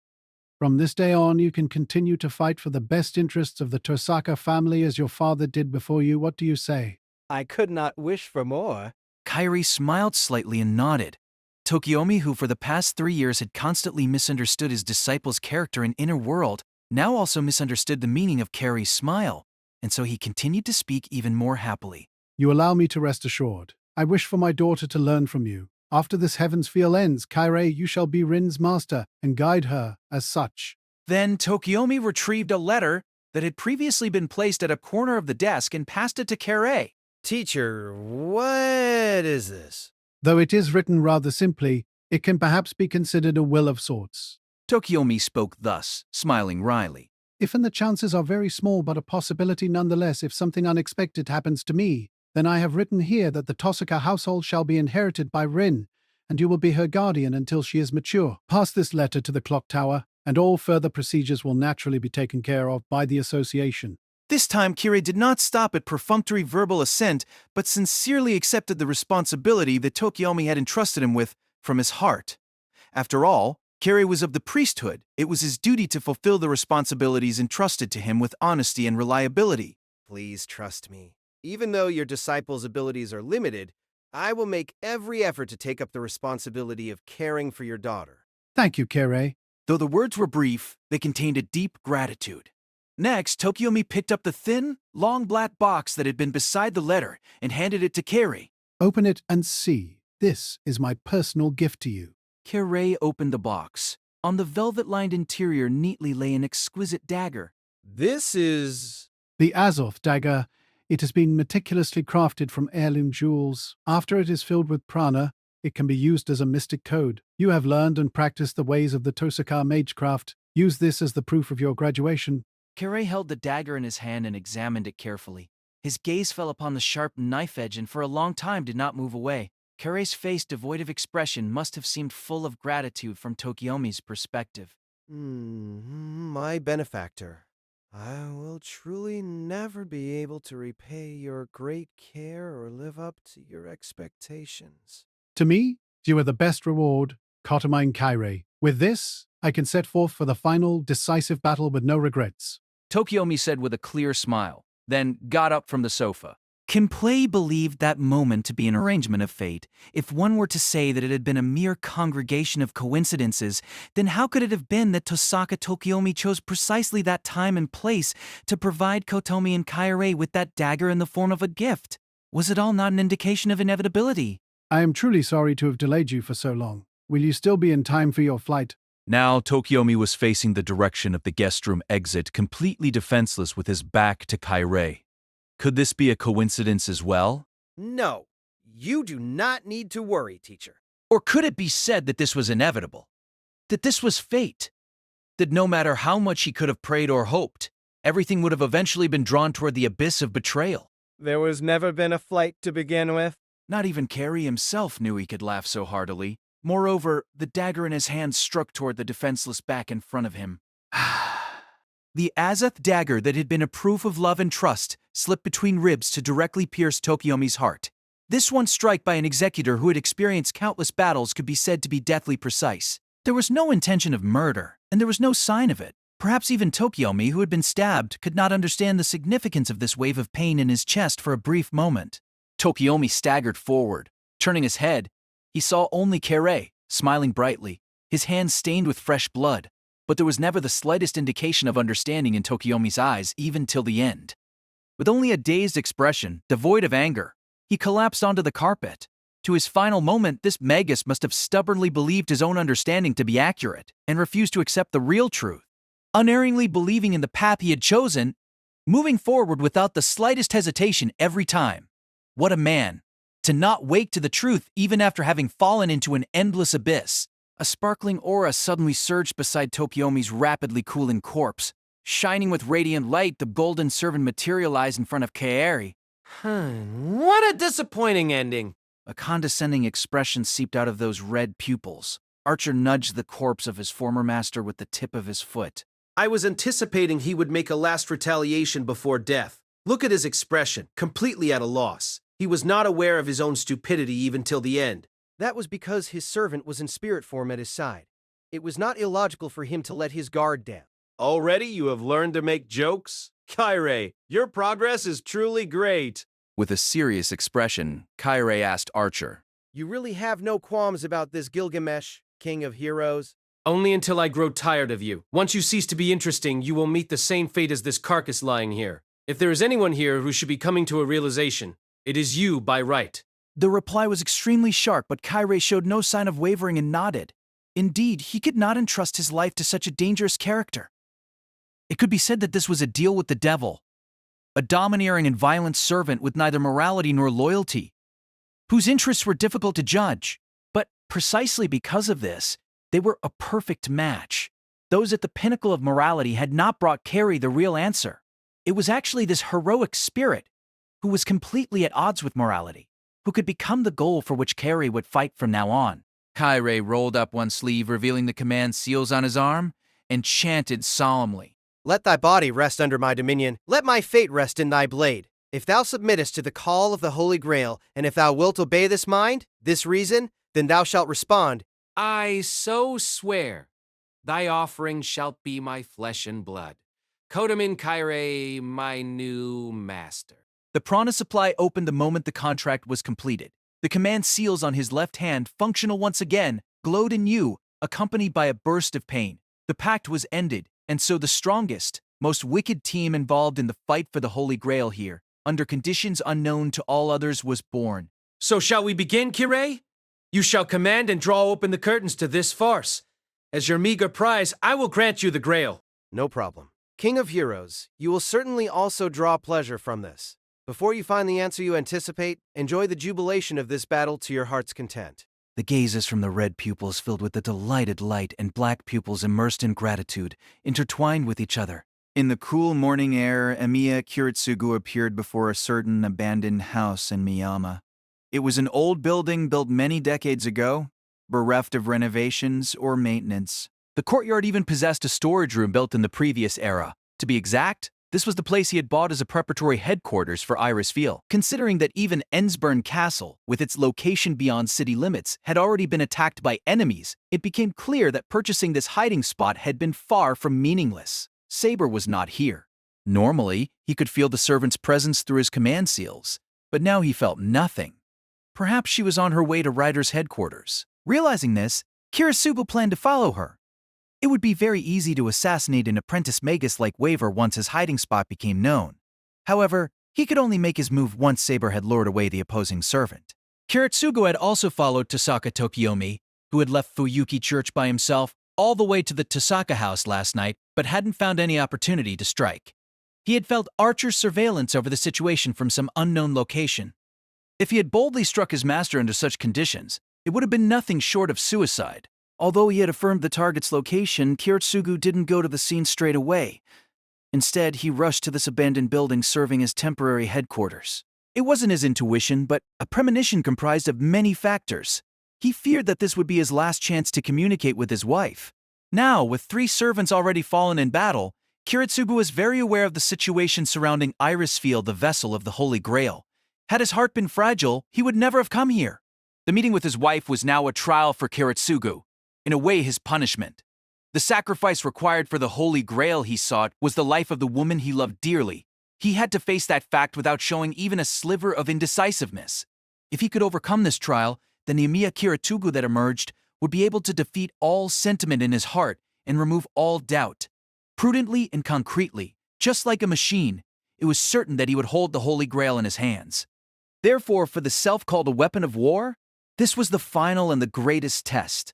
from this day on, you can continue to fight for the best interests of the Tosaka family as your father did before you. What do you say? I could not wish for more. Kairi smiled slightly and nodded. Tokiomi, who for the past 3 years had constantly misunderstood his disciple's character and inner world, now also misunderstood the meaning of Kairi's smile, and so he continued to speak even more happily. You allow me to rest assured. I wish for my daughter to learn from you. After this heaven's feel ends, Kaire, you shall be Rin's master and guide her as such. Then Tokiomi retrieved a letter that had previously been placed at a corner of the desk and passed it to Kaire. Teacher, what is this? Though it is written rather simply, it can perhaps be considered a will of sorts. Tokiomi spoke thus, smiling wryly. If and the chances are very small, but a possibility nonetheless if something unexpected happens to me, then I have written here that the Tosaka household shall be inherited by Rin, and you will be her guardian until she is mature. Pass this letter to the clock tower, and all further procedures will naturally be taken care of by the association. This time, Kirei did not stop at perfunctory verbal assent, but sincerely accepted the responsibility that Tokiomi had entrusted him with from his heart. After all, Kirei was of the priesthood. It was his duty to fulfill the responsibilities entrusted to him with honesty and reliability. Please trust me. Even though your disciple's abilities are limited, I will make every effort to take up the responsibility of caring for your daughter. Thank you, Kirei. Though the words were brief, they contained a deep gratitude. Next, Tokiomi picked up the thin, long black box that had been beside the letter and handed it to Kirei. Open it and see. This is my personal gift to you. Kirei opened the box. On the velvet-lined interior neatly lay an exquisite dagger. This is... The Azoth dagger. It has been meticulously crafted from heirloom jewels. After it is filled with prana, it can be used as a mystic code. You have learned and practiced the ways of the Tosaka magecraft. Use this as the proof of your graduation. Kirei held the dagger in his hand and examined it carefully. His gaze fell upon the sharp knife edge and for a long time did not move away. Karei's face, devoid of expression, must have seemed full of gratitude from Tokiomi's perspective. My benefactor. I will truly never be able to repay your great care or live up to your expectations. To me, you are the best reward, Kotomine Kairei. With this, I can set forth for the final, decisive battle with no regrets. Tokiomi said with a clear smile, then got up from the sofa. Kimplei believed that moment to be an arrangement of fate. If one were to say that it had been a mere congregation of coincidences, then how could it have been that Tosaka Tokiomi chose precisely that time and place to provide Kotomi and Kairei with that dagger in the form of a gift? Was it all not an indication of inevitability? I am truly sorry to have delayed you for so long. Will you still be in time for your flight? Now Tokiomi was facing the direction of the guest room exit, completely defenseless with his back to Kairei. Could this be a coincidence as well? No, you do not need to worry, teacher. Or could it be said that this was inevitable? That this was fate? That no matter how much he could have prayed or hoped, everything would have eventually been drawn toward the abyss of betrayal? There was never been a flight to begin with. Not even Carrie himself knew he could laugh so heartily. Moreover, the dagger in his hand struck toward the defenseless back in front of him. The Azoth dagger that had been a proof of love and trust slipped between ribs to directly pierce Tokiomi's heart. This one strike by an executor who had experienced countless battles could be said to be deathly precise. There was no intention of murder, and there was no sign of it. Perhaps even Tokiomi, who had been stabbed, could not understand the significance of this wave of pain in his chest for a brief moment. Tokiomi staggered forward. Turning his head, he saw only Kairei, smiling brightly, his hands stained with fresh blood. But there was never the slightest indication of understanding in Tokiomi's eyes, even till the end. With only a dazed expression, devoid of anger, he collapsed onto the carpet. To his final moment, this magus must have stubbornly believed his own understanding to be accurate and refused to accept the real truth. Unerringly believing in the path he had chosen, moving forward without the slightest hesitation every time. What a man! To not wake to the truth even after having fallen into an endless abyss. A sparkling aura suddenly surged beside Tokiomi's rapidly cooling corpse. Shining with radiant light, the golden servant materialized in front of Kairi. What a disappointing ending. A condescending expression seeped out of those red pupils. Archer nudged the corpse of his former master with the tip of his foot. I was anticipating he would make a last retaliation before death. Look at his expression, completely at a loss. He was not aware of his own stupidity even till the end. That was because his servant was in spirit form at his side. It was not illogical for him to let his guard down. Already you have learned to make jokes? Kairei, your progress is truly great. With a serious expression, Kairei asked Archer. You really have no qualms about this Gilgamesh, king of heroes? Only until I grow tired of you. Once you cease to be interesting, you will meet the same fate as this carcass lying here. If there is anyone here who should be coming to a realization, it is you by right. The reply was extremely sharp, but Kairei showed no sign of wavering and nodded. Indeed, he could not entrust his life to such a dangerous character. It could be said that this was a deal with the devil, a domineering and violent servant with neither morality nor loyalty, whose interests were difficult to judge. But precisely because of this, they were a perfect match. Those at the pinnacle of morality had not brought Carrie the real answer. It was actually this heroic spirit who was completely at odds with morality, who could become the goal for which Carrie would fight from now on. Kairei rolled up one sleeve, revealing the command seals on his arm, and chanted solemnly. Let thy body rest under my dominion. Let my fate rest in thy blade. If thou submittest to the call of the Holy Grail, and if thou wilt obey this mind, this reason, then thou shalt respond. I so swear, thy offering shalt be my flesh and blood. Kotomin Kairei, my new master. The prana supply opened the moment the contract was completed. The command seals on his left hand, functional once again, glowed anew, accompanied by a burst of pain. The pact was ended, and so the strongest, most wicked team involved in the fight for the Holy Grail here, under conditions unknown to all others, was born. So shall we begin, Kirei? You shall command and draw open the curtains to this farce. As your meager prize, I will grant you the Grail. No problem. King of heroes, you will certainly also draw pleasure from this. Before you find the answer you anticipate, enjoy the jubilation of this battle to your heart's content. The gazes from the red pupils filled with a delighted light and black pupils immersed in gratitude, intertwined with each other. In the cool morning air, Emiya Kiritsugu appeared before a certain abandoned house in Miyama. It was an old building built many decades ago, bereft of renovations or maintenance. The courtyard even possessed a storage room built in the previous era. To be exact, this was the place he had bought as a preparatory headquarters for Iris Field. Considering that even Ensburn Castle, with its location beyond city limits, had already been attacked by enemies, it became clear that purchasing this hiding spot had been far from meaningless. Saber was not here. Normally, he could feel the servant's presence through his command seals, but now he felt nothing. Perhaps she was on her way to Ryder's headquarters. Realizing this, Kirisugu planned to follow her. It would be very easy to assassinate an apprentice magus like Waver once his hiding spot became known. However, he could only make his move once Saber had lured away the opposing servant. Kiritsugu had also followed Tasaka Tokiomi, who had left Fuyuki Church by himself, all the way to the Tasaka house last night, but hadn't found any opportunity to strike. He had felt Archer's surveillance over the situation from some unknown location. If he had boldly struck his master under such conditions, it would have been nothing short of suicide. Although he had affirmed the target's location, Kiritsugu didn't go to the scene straight away. Instead, he rushed to this abandoned building serving as temporary headquarters. It wasn't his intuition, but a premonition comprised of many factors. He feared that this would be his last chance to communicate with his wife. Now, with 3 servants already fallen in battle, Kiritsugu was very aware of the situation surrounding Iris Field, the vessel of the Holy Grail. Had his heart been fragile, he would never have come here. The meeting with his wife was now a trial for Kiritsugu, in a way his punishment. The sacrifice required for the Holy Grail he sought was the life of the woman he loved dearly. He had to face that fact without showing even a sliver of indecisiveness. If he could overcome this trial, then the Emiya Kiritsugu that emerged would be able to defeat all sentiment in his heart and remove all doubt. Prudently and concretely, just like a machine, it was certain that he would hold the Holy Grail in his hands. Therefore, for the self called a weapon of war, this was the final and the greatest test.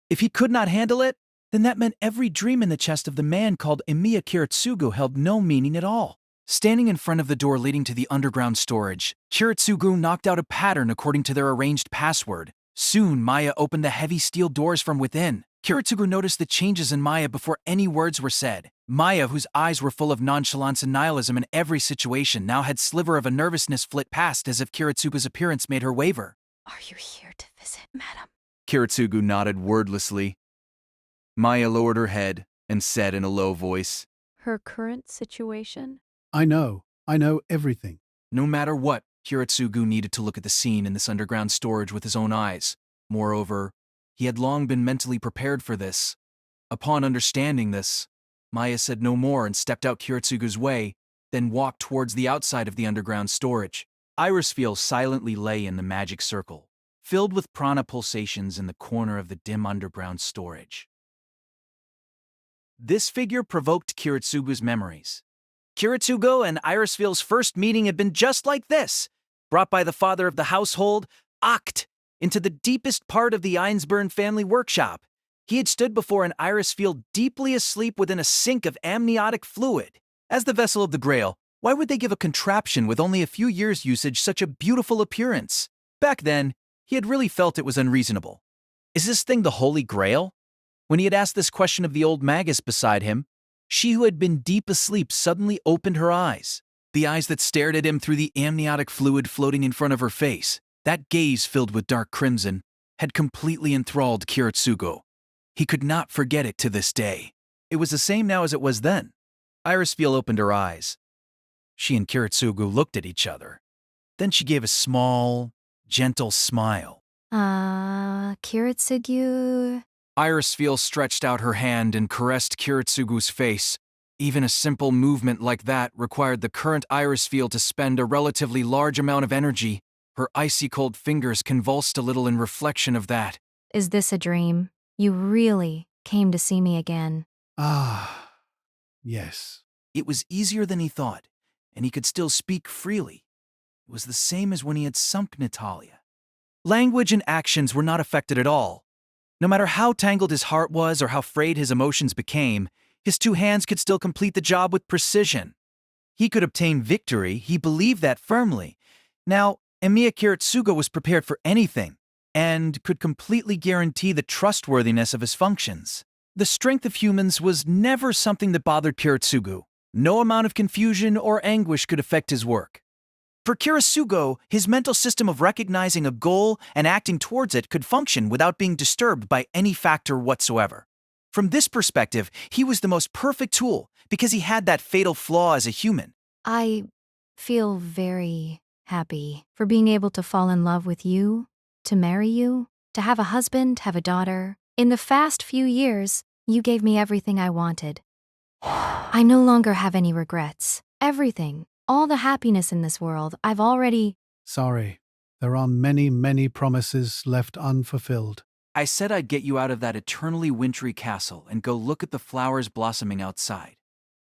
If he could not handle it, then that meant every dream in the chest of the man called Emiya Kiritsugu held no meaning at all. Standing in front of the door leading to the underground storage, Kiritsugu knocked out a pattern according to their arranged password. Soon, Maya opened the heavy steel doors from within. Kiritsugu noticed the changes in Maya before any words were said. Maya, whose eyes were full of nonchalance and nihilism in every situation, now had sliver of a nervousness flit past as if Kiritsugu's appearance made her waver. Are you here to visit, madam? Kiritsugu nodded wordlessly. Maya lowered her head and said in a low voice, Her current situation? I know everything. No matter what, Kiritsugu needed to look at the scene in this underground storage with his own eyes. Moreover, he had long been mentally prepared for this. Upon understanding this, Maya said no more and stepped out Kiritsugu's way, then walked towards the outside of the underground storage. Irisfield silently lay in the magic circle, filled with prana pulsations in the corner of the dim underground storage. This figure provoked Kiritsugu's memories. Kiritsugu and Irisfield's first meeting had been just like this, brought by the father of the household, Acht, into the deepest part of the Einsburn family workshop. He had stood before an Irisfield deeply asleep within a sink of amniotic fluid. As the vessel of the Grail, why would they give a contraption with only a few years' usage such a beautiful appearance? Back then, he had really felt it was unreasonable. Is this thing the Holy Grail? When he had asked this question of the old magus beside him, she who had been deep asleep suddenly opened her eyes. The eyes that stared at him through the amniotic fluid floating in front of her face, that gaze filled with dark crimson, had completely enthralled Kiritsugu. He could not forget it to this day. It was the same now as it was then. Irisfield opened her eyes. She and Kiritsugu looked at each other. Then she gave a small, gentle smile. Kiritsugu. Irisfield stretched out her hand and caressed Kiritsugu's face. Even a simple movement like that required the current Irisfield to spend a relatively large amount of energy. Her icy cold fingers convulsed a little in reflection of that. Is this a dream? You really came to see me again. Ah, yes. It was easier than he thought, and he could still speak freely. It was the same as when he had sunk Natalia. Language and actions were not affected at all. No matter how tangled his heart was or how frayed his emotions became, his 2 hands could still complete the job with precision. He could obtain victory, he believed that firmly. Now, Emiya Kiritsugu was prepared for anything, and could completely guarantee the trustworthiness of his functions. The strength of humans was never something that bothered Kiritsugu. No amount of confusion or anguish could affect his work. For Kirisugo, his mental system of recognizing a goal and acting towards it could function without being disturbed by any factor whatsoever. From this perspective, he was the most perfect tool because he had that fatal flaw as a human. I feel very happy for being able to fall in love with you, to marry you, to have a husband, have a daughter. In the fast few years, you gave me everything I wanted. I no longer have any regrets. Everything, all the happiness in this world, I've already... Sorry, there are many, many promises left unfulfilled. I said I'd get you out of that eternally wintry castle and go look at the flowers blossoming outside,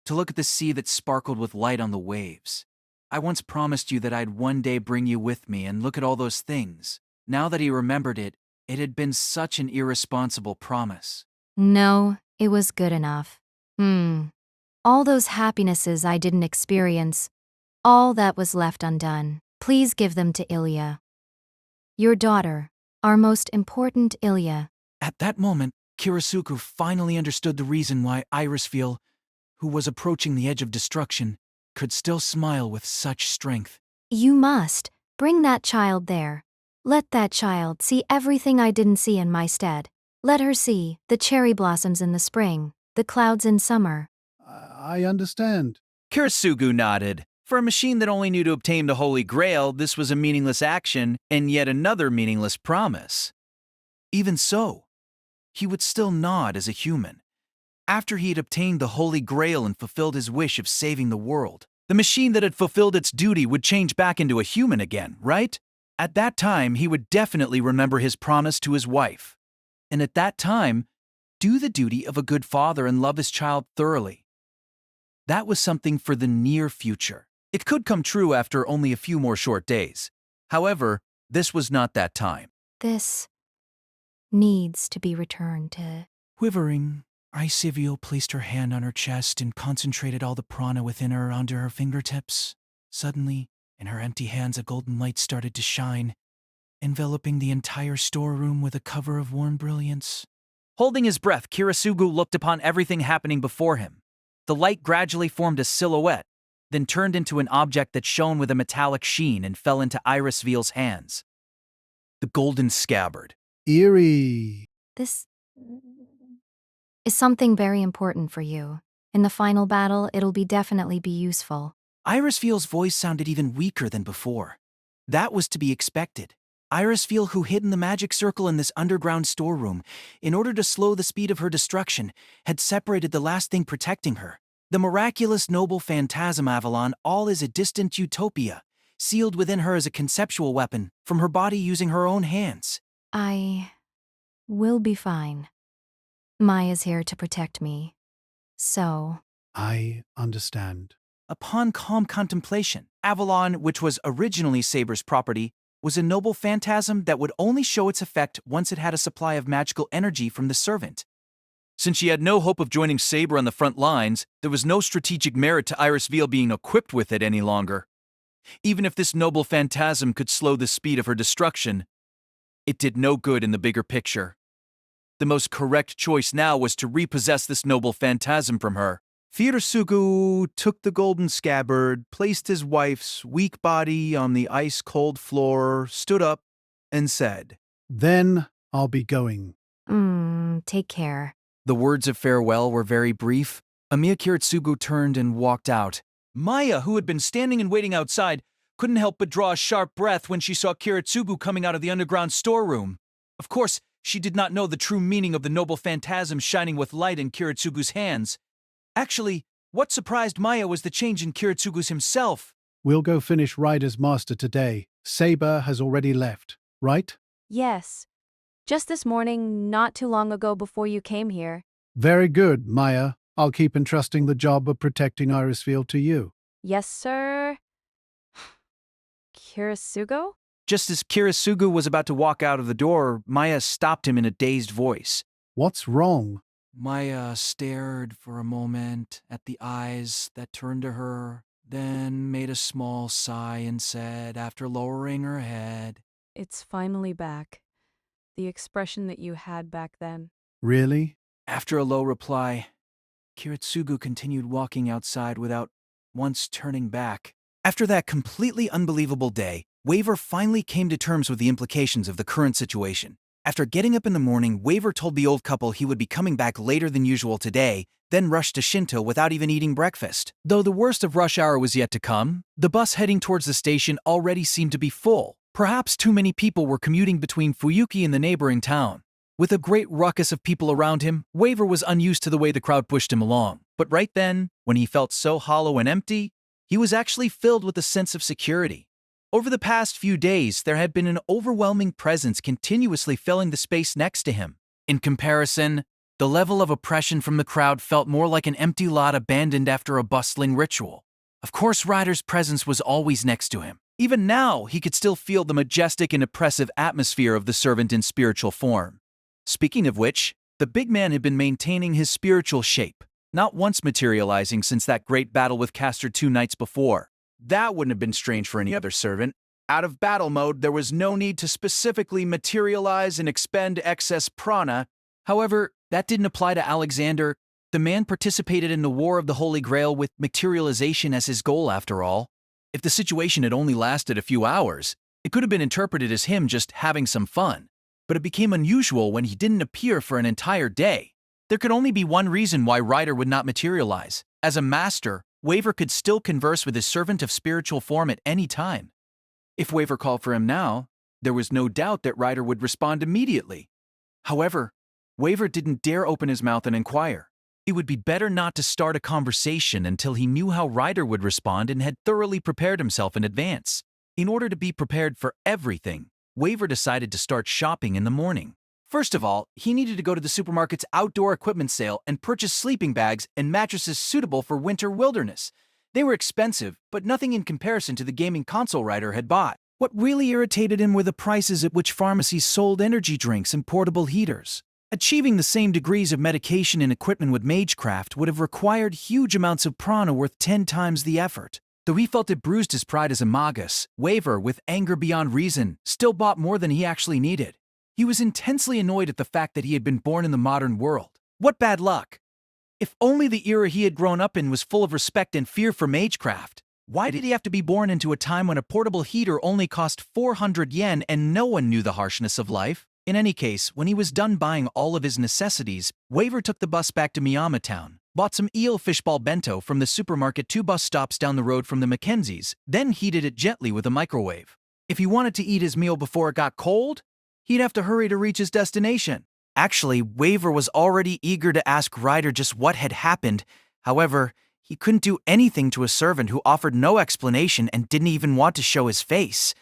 to look at the sea that sparkled with light on the waves. I once promised you that I'd one day bring you with me and look at all those things. Now that he remembered it, it had been such an irresponsible promise. No, it was good enough. All those happinesses I didn't experience, all that was left undone. Please give them to Ilya. Your daughter, our most important Ilya. At that moment, Kirisuku finally understood the reason why Irisfiel, who was approaching the edge of destruction, could still smile with such strength. You must bring that child there. Let that child see everything I didn't see in my stead. Let her see the cherry blossoms in the spring, the clouds in summer. I understand. Kirisugu nodded. For a machine that only knew to obtain the Holy Grail, this was a meaningless action and yet another meaningless promise. Even so, he would still nod as a human. After he had obtained the Holy Grail and fulfilled his wish of saving the world, the machine that had fulfilled its duty would change back into a human again, right? At that time, he would definitely remember his promise to his wife. And at that time, do the duty of a good father and love his child thoroughly. That was something for the near future. It could come true after only a few more short days. However, this was not that time. This needs to be returned to... Quivering, Icivio placed her hand on her chest and concentrated all the prana within her onto her fingertips. Suddenly, in her empty hands, a golden light started to shine, enveloping the entire storeroom with a cover of warm brilliance. Holding his breath, Kirisugu looked upon everything happening before him. The light gradually formed a silhouette, then turned into an object that shone with a metallic sheen and fell into Irisveel's hands. The golden scabbard. Eerie. This is something very important for you. In the final battle, it'll definitely be useful. Irisveel's voice sounded even weaker than before. That was to be expected. Irisveel, who hid in the magic circle in this underground storeroom, in order to slow the speed of her destruction, had separated the last thing protecting her. The miraculous noble phantasm Avalon all is a distant utopia, sealed within her as a conceptual weapon, from her body using her own hands. I will be fine. Maya's here to protect me. So... I understand. Upon calm contemplation, Avalon, which was originally Saber's property, was a noble phantasm that would only show its effect once it had a supply of magical energy from the servant. Since she had no hope of joining Saber on the front lines, there was no strategic merit to Irisveil being equipped with it any longer. Even if this noble phantasm could slow the speed of her destruction, it did no good in the bigger picture. The most correct choice now was to repossess this noble phantasm from her. Kirisugu took the golden scabbard, placed his wife's weak body on the ice-cold floor, stood up, and said, Then I'll be going. Take care. The words of farewell were very brief. Amiya Kirisugu turned and walked out. Maya, who had been standing and waiting outside, couldn't help but draw a sharp breath when she saw Kirisugu coming out of the underground storeroom. Of course, she did not know the true meaning of the noble phantasm shining with light in Kirisugu's hands. Actually, what surprised Maya was the change in Kiritsugu's himself. We'll go finish Ryder's master today. Saber has already left, right? Yes. Just this morning, not too long ago before you came here. Very good, Maya. I'll keep entrusting the job of protecting Irisfield to you. Yes, sir. Kirisugo? Just as Kirisugu was about to walk out of the door, Maya stopped him in a dazed voice. What's wrong? Maya stared for a moment at the eyes that turned to her, then made a small sigh and said, after lowering her head, It's finally back. The expression that you had back then. Really? After a low reply, Kiritsugu continued walking outside without once turning back. After that completely unbelievable day, Waver finally came to terms with the implications of the current situation. After getting up in the morning, Waver told the old couple he would be coming back later than usual today, then rushed to Shinto without even eating breakfast. Though the worst of rush hour was yet to come, the bus heading towards the station already seemed to be full. Perhaps too many people were commuting between Fuyuki and the neighboring town. With a great ruckus of people around him, Waver was unused to the way the crowd pushed him along. But right then, when he felt so hollow and empty, he was actually filled with a sense of security. Over the past few days, there had been an overwhelming presence continuously filling the space next to him. In comparison, the level of oppression from the crowd felt more like an empty lot abandoned after a bustling ritual. Of course, Ryder's presence was always next to him. Even now, he could still feel the majestic and oppressive atmosphere of the servant in spiritual form. Speaking of which, the big man had been maintaining his spiritual shape, not once materializing since that great battle with Castor 2 nights before. That wouldn't have been strange for any other servant. Out of battle mode, there was no need to specifically materialize and expend excess prana. However, that didn't apply to Alexander. The man participated in the War of the Holy Grail with materialization as his goal after all. If the situation had only lasted a few hours, it could have been interpreted as him just having some fun. But it became unusual when he didn't appear for an entire day. There could only be one reason why Ryder would not materialize. As a master, Waver could still converse with his servant of spiritual form at any time. If Waver called for him now, there was no doubt that Ryder would respond immediately. However, Waver didn't dare open his mouth and inquire. It would be better not to start a conversation until he knew how Ryder would respond and had thoroughly prepared himself in advance. In order to be prepared for everything, Waver decided to start shopping in the morning. First of all, he needed to go to the supermarket's outdoor equipment sale and purchase sleeping bags and mattresses suitable for winter wilderness. They were expensive, but nothing in comparison to the gaming console Ryder had bought. What really irritated him were the prices at which pharmacies sold energy drinks and portable heaters. Achieving the same degrees of medication and equipment with Magecraft would have required huge amounts of prana worth 10 times the effort. Though he felt it bruised his pride as a magus, Waver, with anger beyond reason, still bought more than he actually needed. He was intensely annoyed at the fact that he had been born in the modern world. What bad luck! If only the era he had grown up in was full of respect and fear for Magecraft. Why did he have to be born into a time when a portable heater only cost 400 yen and no one knew the harshness of life? In any case, when he was done buying all of his necessities, Waver took the bus back to Miyama Town, bought some eel fishball bento from the supermarket 2 bus stops down the road from the Mackenzies, then heated it gently with a microwave. If he wanted to eat his meal before it got cold, he'd have to hurry to reach his destination. Actually, Waver was already eager to ask Ryder just what had happened. However, he couldn't do anything to a servant who offered no explanation and didn't even want to show his face.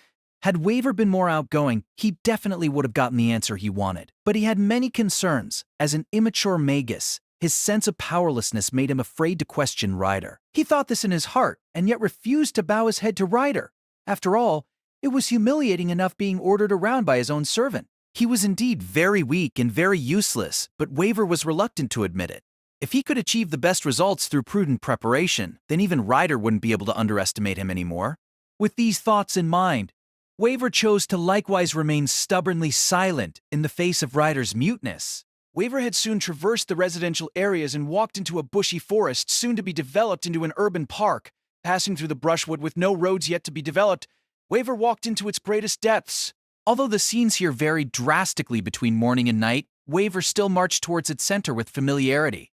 Had Waver been more outgoing, he definitely would have gotten the answer he wanted. But he had many concerns. As an immature magus, his sense of powerlessness made him afraid to question Ryder. He thought this in his heart, and yet refused to bow his head to Ryder. After all, it was humiliating enough being ordered around by his own servant. He was indeed very weak and very useless, but Waver was reluctant to admit it. If he could achieve the best results through prudent preparation, then even Ryder wouldn't be able to underestimate him anymore. With these thoughts in mind, Waver chose to likewise remain stubbornly silent in the face of Ryder's muteness. Waver had soon traversed the residential areas and walked into a bushy forest soon to be developed into an urban park. Passing through the brushwood with no roads yet to be developed, Waver walked into its greatest depths. Although the scenes here varied drastically between morning and night, Waver still marched towards its center with familiarity.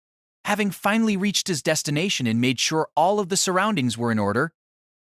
Having finally reached his destination and made sure all of the surroundings were in order,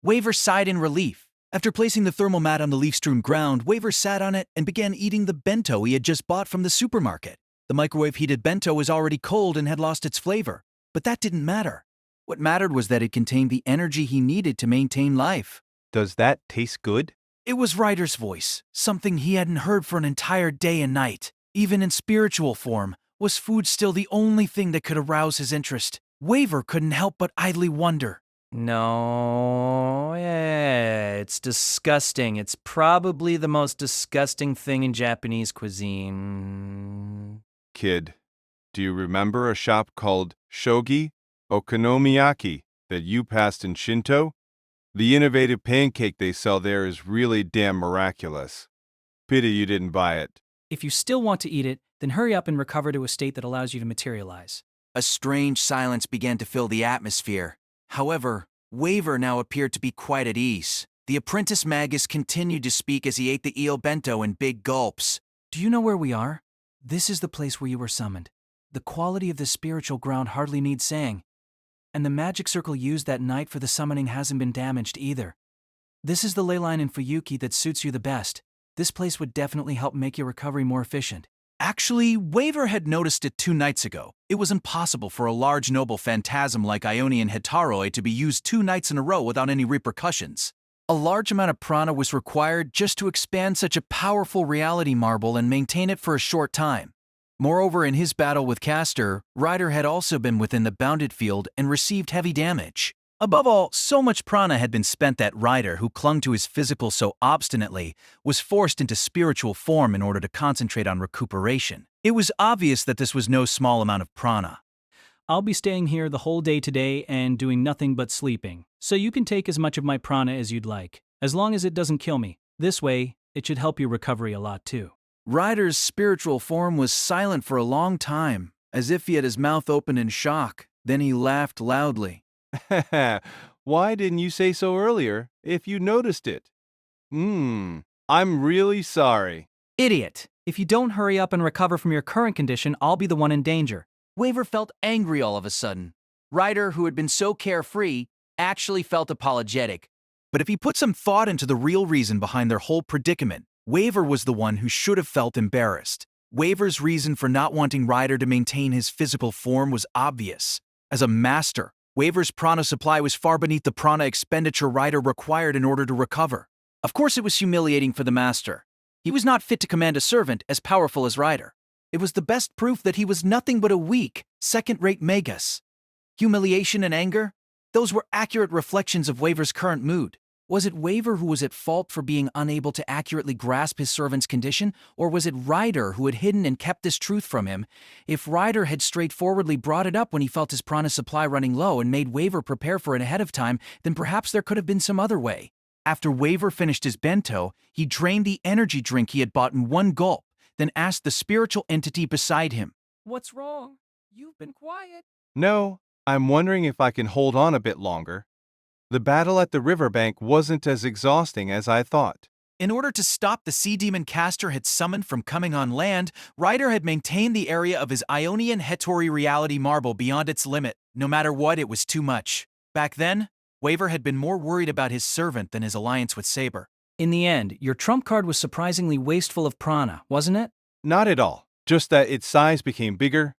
Waver sighed in relief. After placing the thermal mat on the leaf-strewn ground, Waver sat on it and began eating the bento he had just bought from the supermarket. The microwave-heated bento was already cold and had lost its flavor, but that didn't matter. What mattered was that it contained the energy he needed to maintain life. Does that taste good? It was Ryder's voice, something he hadn't heard for an entire day and night. Even in spiritual form, was food still the only thing that could arouse his interest? Waver couldn't help but idly wonder. No, it's disgusting. It's probably the most disgusting thing in Japanese cuisine. Kid, do you remember a shop called Shogi Okonomiyaki that you passed in Shinto? The innovative pancake they sell there is really damn miraculous. Pity you didn't buy it. If you still want to eat it, then hurry up and recover to a state that allows you to materialize. A strange silence began to fill the atmosphere. However, Waver now appeared to be quite at ease. The apprentice magus continued to speak as he ate the eel bento in big gulps. Do you know where we are? This is the place where you were summoned. The quality of the spiritual ground hardly needs saying. And the magic circle used that night for the summoning hasn't been damaged either. This is the ley line in Fuyuki that suits you the best. This place would definitely help make your recovery more efficient. Actually, Waver had noticed it 2 nights ago. It was impossible for a large noble phantasm like Ionian Hetaroi to be used 2 nights in a row without any repercussions. A large amount of prana was required just to expand such a powerful reality marble and maintain it for a short time. Moreover, in his battle with Castor, Ryder had also been within the bounded field and received heavy damage. Above all, so much prana had been spent that Ryder, who clung to his physical so obstinately, was forced into spiritual form in order to concentrate on recuperation. It was obvious that this was no small amount of prana. I'll be staying here the whole day today and doing nothing but sleeping, so you can take as much of my prana as you'd like, as long as it doesn't kill me. This way, it should help your recovery a lot too. Ryder's spiritual form was silent for a long time, as if he had his mouth open in shock. Then he laughed loudly. Why didn't you say so earlier, if you noticed it? I'm really sorry. Idiot! If you don't hurry up and recover from your current condition, I'll be the one in danger. Waver felt angry all of a sudden. Ryder, who had been so carefree, actually felt apologetic. But if he put some thought into the real reason behind their whole predicament, Waver was the one who should have felt embarrassed. Waver's reason for not wanting Ryder to maintain his physical form was obvious. As a master, Waver's prana supply was far beneath the prana expenditure Ryder required in order to recover. Of course it was humiliating for the master. He was not fit to command a servant as powerful as Ryder. It was the best proof that he was nothing but a weak, second-rate magus. Humiliation and anger? Those were accurate reflections of Waver's current mood. Was it Waver who was at fault for being unable to accurately grasp his servant's condition, or was it Ryder who had hidden and kept this truth from him? If Ryder had straightforwardly brought it up when he felt his prana supply running low and made Waver prepare for it ahead of time, then perhaps there could have been some other way. After Waver finished his bento, he drained the energy drink he had bought in 1 gulp, then asked the spiritual entity beside him. What's wrong? You've been quiet. No, I'm wondering if I can hold on a bit longer. The battle at the riverbank wasn't as exhausting as I thought. In order to stop the sea demon Castor had summoned from coming on land, Ryder had maintained the area of his Ionian Hetori reality marble beyond its limit. No matter what, it was too much. Back then, Waver had been more worried about his servant than his alliance with Saber. In the end, your trump card was surprisingly wasteful of prana, wasn't it? Not at all, just that its size became bigger.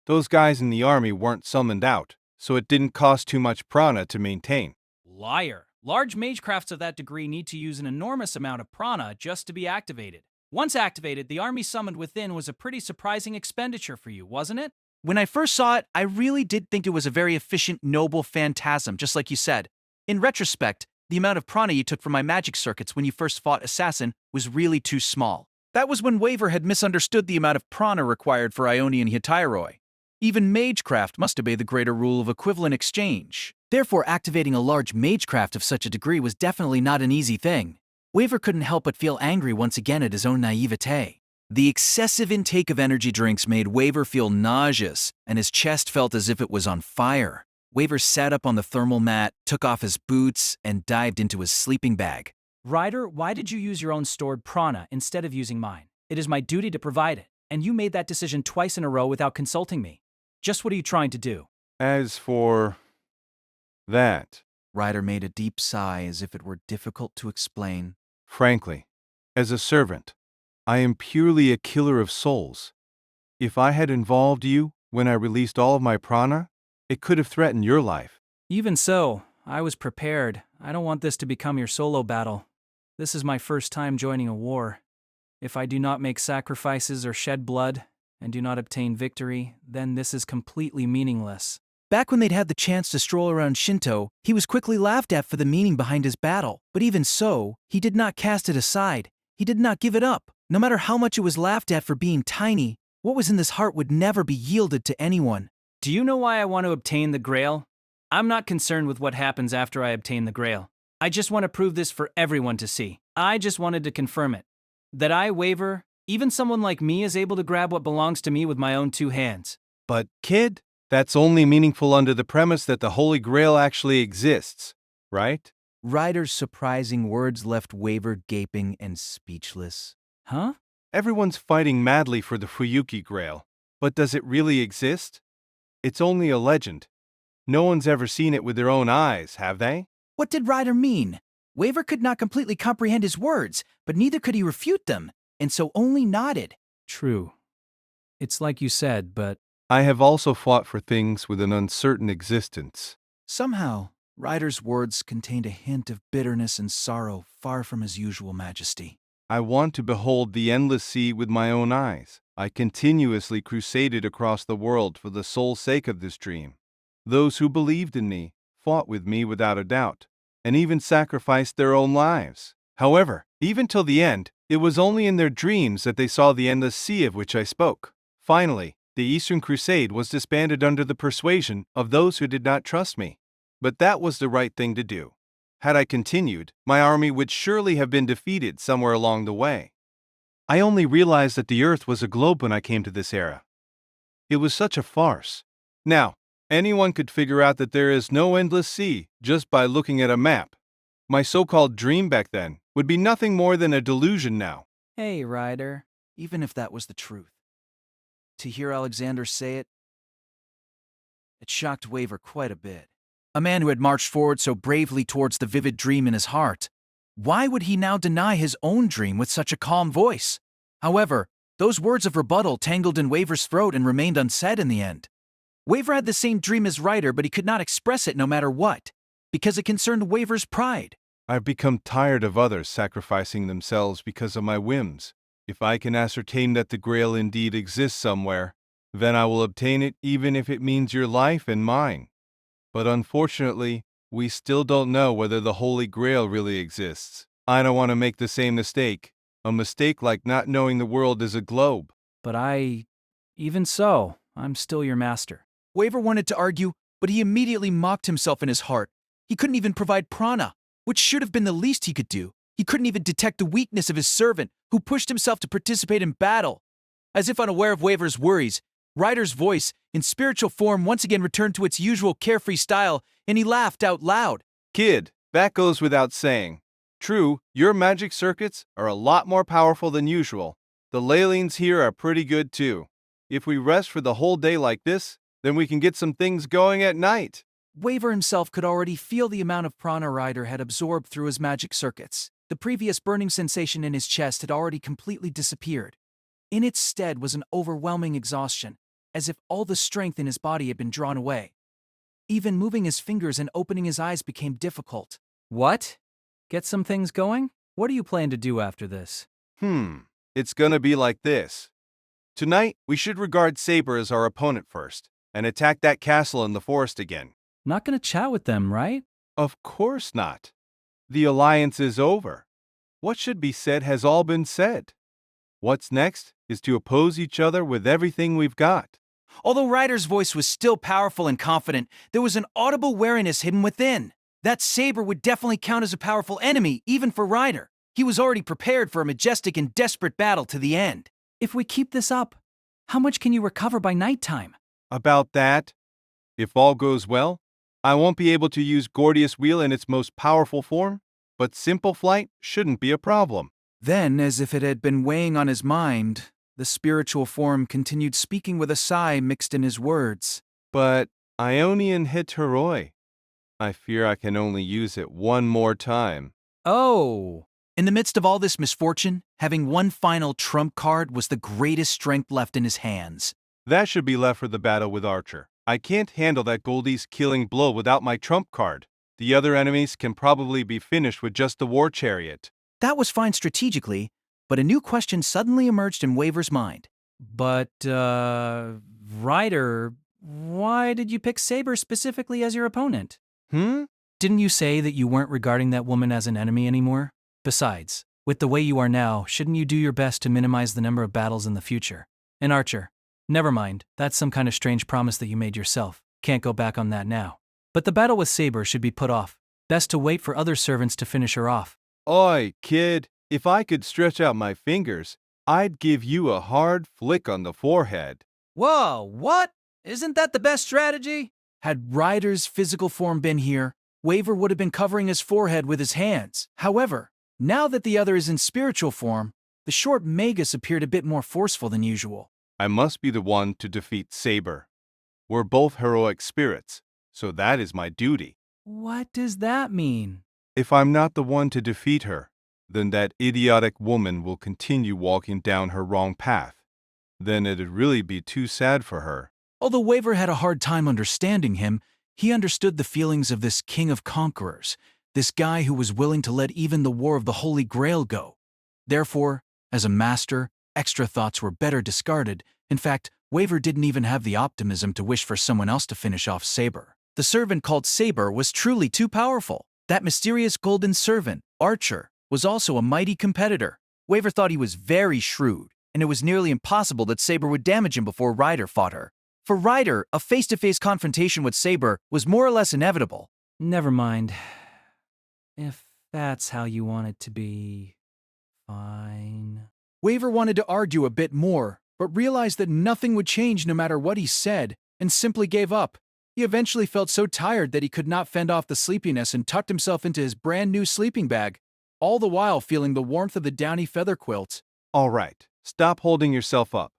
Those guys in the army weren't summoned out, so it didn't cost too much prana to maintain. Liar. Large magecrafts of that degree need to use an enormous amount of prana just to be activated. Once activated, the army summoned within was a pretty surprising expenditure for you, wasn't it? When I first saw it, I really did think it was a very efficient, noble phantasm, just like you said. In retrospect, the amount of prana you took from my magic circuits when you first fought Assassin was really too small. That was when Waver had misunderstood the amount of prana required for Ionian Hetiroi. Even magecraft must obey the greater rule of equivalent exchange. Therefore, activating a large magecraft of such a degree was definitely not an easy thing. Waver couldn't help but feel angry once again at his own naivete. The excessive intake of energy drinks made Waver feel nauseous, and his chest felt as if it was on fire. Waver sat up on the thermal mat, took off his boots, and dived into his sleeping bag. Ryder, why did you use your own stored prana instead of using mine? It is my duty to provide it, and you made that decision twice in a row without consulting me. Just what are you trying to do? As for that, Ryder made a deep sigh as if it were difficult to explain. Frankly, as a servant, I am purely a killer of souls. If I had involved you when I released all of my prana, it could have threatened your life. Even so, I was prepared. I don't want this to become your solo battle. This is my first time joining a war. If I do not make sacrifices or shed blood, and do not obtain victory, then this is completely meaningless. Back when they'd had the chance to stroll around Shinto, he was quickly laughed at for the meaning behind his battle. But even so, he did not cast it aside. He did not give it up. No matter how much it was laughed at for being tiny, what was in his heart would never be yielded to anyone. Do you know why I want to obtain the Grail? I'm not concerned with what happens after I obtain the Grail. I just want to prove this for everyone to see. I just wanted to confirm it. That I, Waver, even someone like me is able to grab what belongs to me with my own 2 hands. But, kid, that's only meaningful under the premise that the Holy Grail actually exists. right? Ryder's surprising words left Waver gaping and speechless. Huh? Everyone's fighting madly for the Fuyuki Grail, but does it really exist? It's only a legend. No one's ever seen it with their own eyes, have they? What did Ryder mean? Waver could not completely comprehend his words, but neither could he refute them, and so only nodded. True. It's like you said, but I have also fought for things with an uncertain existence. Somehow, Ryder's words contained a hint of bitterness and sorrow far from his usual majesty. I want to behold the endless sea with my own eyes. I continuously crusaded across the world for the sole sake of this dream. Those who believed in me fought with me without a doubt, and even sacrificed their own lives. However, even till the end, it was only in their dreams that they saw the endless sea of which I spoke. Finally, the Eastern Crusade was disbanded under the persuasion of those who did not trust me. But that was the right thing to do. Had I continued, my army would surely have been defeated somewhere along the way. I only realized that the Earth was a globe when I came to this era. It was such a farce. Now, anyone could figure out that there is no endless sea just by looking at a map. My so-called dream back then would be nothing more than a delusion now. hey, Ryder. Even if that was the truth. To hear Alexander say it shocked Waver quite a bit. A man who had marched forward so bravely towards the vivid dream in his heart. Why would he now deny his own dream with such a calm voice? However, those words of rebuttal tangled in Waver's throat and remained unsaid in the end. Waver had the same dream as Ryder, but he could not express it no matter what, because it concerned Waver's pride. I've become tired of others sacrificing themselves because of my whims. If I can ascertain that the Grail indeed exists somewhere, then I will obtain it even if it means your life and mine. But unfortunately, we still don't know whether the Holy Grail really exists. I don't want to make the same mistake. A mistake like not knowing the world is a globe. But even so, I'm still your master. Waver wanted to argue, but he immediately mocked himself in his heart. He couldn't even provide prana, which should have been the least he could do. He couldn't even detect the weakness of his servant, who pushed himself to participate in battle. As if unaware of Waver's worries, Ryder's voice, in spiritual form, once again returned to its usual carefree style, and he laughed out loud. Kid, that goes without saying. True, your magic circuits are a lot more powerful than usual. The Leylines here are pretty good too. If we rest for the whole day like this, then we can get some things going at night. Waver himself could already feel the amount of prana Ryder had absorbed through his magic circuits. The previous burning sensation in his chest had already completely disappeared. In its stead was an overwhelming exhaustion, as if all the strength in his body had been drawn away. Even moving his fingers and opening his eyes became difficult. What? Get some things going? What do you plan to do after this? It's gonna be like this. Tonight, we should regard Saber as our opponent first, and attack that castle in the forest again. Not gonna chat with them, right? Of course not. The alliance is over. What should be said has all been said. What's next is to oppose each other with everything we've got. Although Ryder's voice was still powerful and confident, there was an audible wariness hidden within. That Saber would definitely count as a powerful enemy, even for Ryder. He was already prepared for a majestic and desperate battle to the end. If we keep this up, how much can you recover by nighttime? About that, if all goes well, I won't be able to use Gordius Wheel in its most powerful form, but simple flight shouldn't be a problem. Then, as if it had been weighing on his mind, the spiritual form continued speaking with a sigh mixed in his words. But Ionian Heteroi, I fear I can only use it one more time. Oh! In the midst of all this misfortune, having one final trump card was the greatest strength left in his hands. That should be left for the battle with Archer. I can't handle that Goldie's killing blow without my trump card. The other enemies can probably be finished with just the war chariot. That was fine strategically, but a new question suddenly emerged in Waver's mind. But, Ryder, why did you pick Saber specifically as your opponent? Didn't you say that you weren't regarding that woman as an enemy anymore? Besides, with the way you are now, shouldn't you do your best to minimize the number of battles in the future? And Archer, never mind, that's some kind of strange promise that you made yourself. Can't go back on that now. But the battle with Saber should be put off. Best to wait for other servants to finish her off. Oi, kid, if I could stretch out my fingers, I'd give you a hard flick on the forehead. Whoa, what? Isn't that the best strategy? Had Ryder's physical form been here, Waver would have been covering his forehead with his hands. However, now that the other is in spiritual form, the short Magus appeared a bit more forceful than usual. I must be the one to defeat Saber. We're both heroic spirits, so that is my duty. What does that mean? If I'm not the one to defeat her, then that idiotic woman will continue walking down her wrong path. Then it'd really be too sad for her. Although Waver had a hard time understanding him, he understood the feelings of this king of conquerors, this guy who was willing to let even the war of the Holy Grail go. Therefore, as a master, extra thoughts were better discarded. In fact, Waver didn't even have the optimism to wish for someone else to finish off Saber. The servant called Saber was truly too powerful. That mysterious golden servant, Archer, was also a mighty competitor. Waver thought he was very shrewd, and it was nearly impossible that Saber would damage him before Ryder fought her. For Ryder, a face-to-face confrontation with Saber was more or less inevitable. Never mind. If that's how you want it to be, fine. Waver wanted to argue a bit more, but realized that nothing would change no matter what he said, and simply gave up. He eventually felt so tired that he could not fend off the sleepiness and tucked himself into his brand new sleeping bag, all the while feeling the warmth of the downy feather quilt. All right, stop holding yourself up.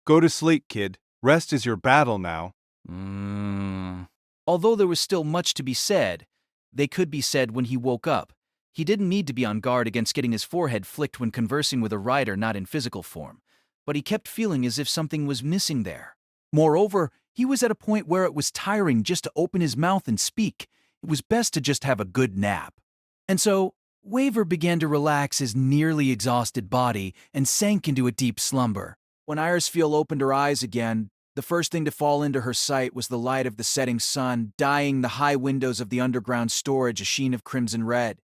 Go to sleep, kid. Rest is your battle now. Although there was still much to be said, they could be said when he woke up. He didn't need to be on guard against getting his forehead flicked when conversing with a rider not in physical form, but he kept feeling as if something was missing there. Moreover, he was at a point where it was tiring just to open his mouth and speak. It was best to just have a good nap. And so, Waver began to relax his nearly exhausted body and sank into a deep slumber. When Irisfiel opened her eyes again, the first thing to fall into her sight was the light of the setting sun, dyeing the high windows of the underground storage a sheen of crimson red.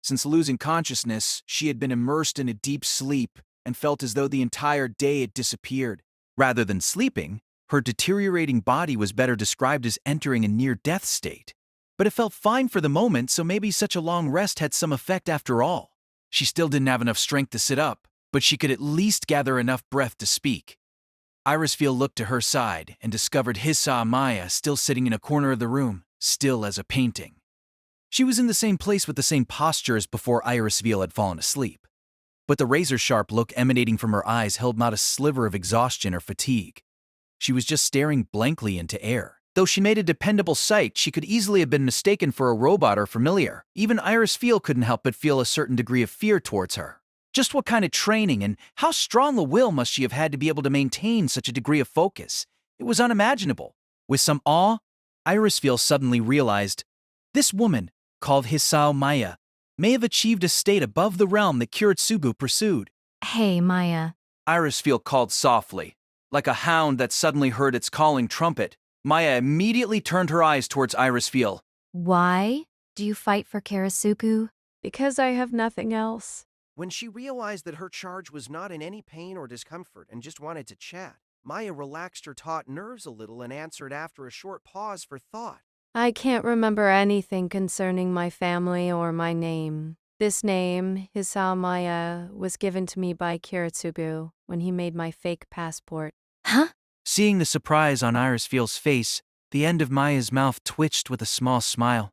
Since losing consciousness, she had been immersed in a deep sleep and felt as though the entire day had disappeared. Rather than sleeping, her deteriorating body was better described as entering a near-death state. But it felt fine for the moment, so maybe such a long rest had some effect after all. She still didn't have enough strength to sit up, but she could at least gather enough breath to speak. Irisfiel looked to her side and discovered Hissa Maya still sitting in a corner of the room, still as a painting. She was in the same place with the same posture as before Irisfiel had fallen asleep. But the razor-sharp look emanating from her eyes held not a sliver of exhaustion or fatigue. She was just staring blankly into air. Though she made a dependable sight, she could easily have been mistaken for a robot or familiar. Even Irisfiel couldn't help but feel a certain degree of fear towards her. Just what kind of training and how strong a will must she have had to be able to maintain such a degree of focus? It was unimaginable. With some awe, Irisfiel suddenly realized this woman, called Hisao Maya, may have achieved a state above the realm that Kiritsugu pursued. Hey, Maya. Irisfiel called softly. Like a hound that suddenly heard its calling trumpet, Maya immediately turned her eyes towards Irisfiel. Why do you fight for Karasuku? Because I have nothing else. When she realized that her charge was not in any pain or discomfort and just wanted to chat, Maya relaxed her taut nerves a little and answered after a short pause for thought. I can't remember anything concerning my family or my name. This name, Hisao Maya, was given to me by Kiritsugu when he made my fake passport. Huh? Seeing the surprise on Irisfiel's face, the end of Maya's mouth twitched with a small smile.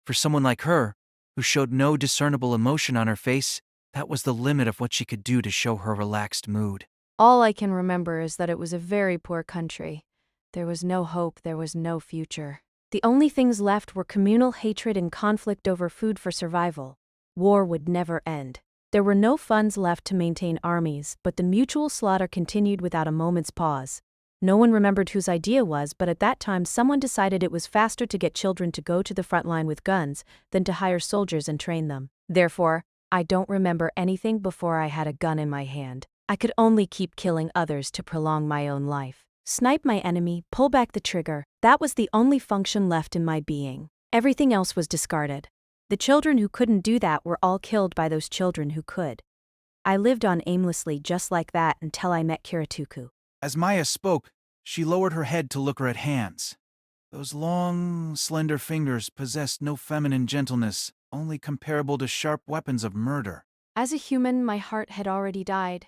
For someone like her, who showed no discernible emotion on her face, that was the limit of what she could do to show her relaxed mood. All I can remember is that it was a very poor country. There was no hope, there was no future. The only things left were communal hatred and conflict over food for survival. War would never end. There were no funds left to maintain armies, but the mutual slaughter continued without a moment's pause. No one remembered whose idea was, but at that time someone decided it was faster to get children to go to the front line with guns than to hire soldiers and train them. Therefore, I don't remember anything before I had a gun in my hand. I could only keep killing others to prolong my own life. Snipe my enemy, pull back the trigger. That was the only function left in my being. Everything else was discarded. The children who couldn't do that were all killed by those children who could. I lived on aimlessly just like that until I met Kirituku. As Maya spoke, she lowered her head to look her at hands. Those long, slender fingers possessed no feminine gentleness, only comparable to sharp weapons of murder. As a human, my heart had already died.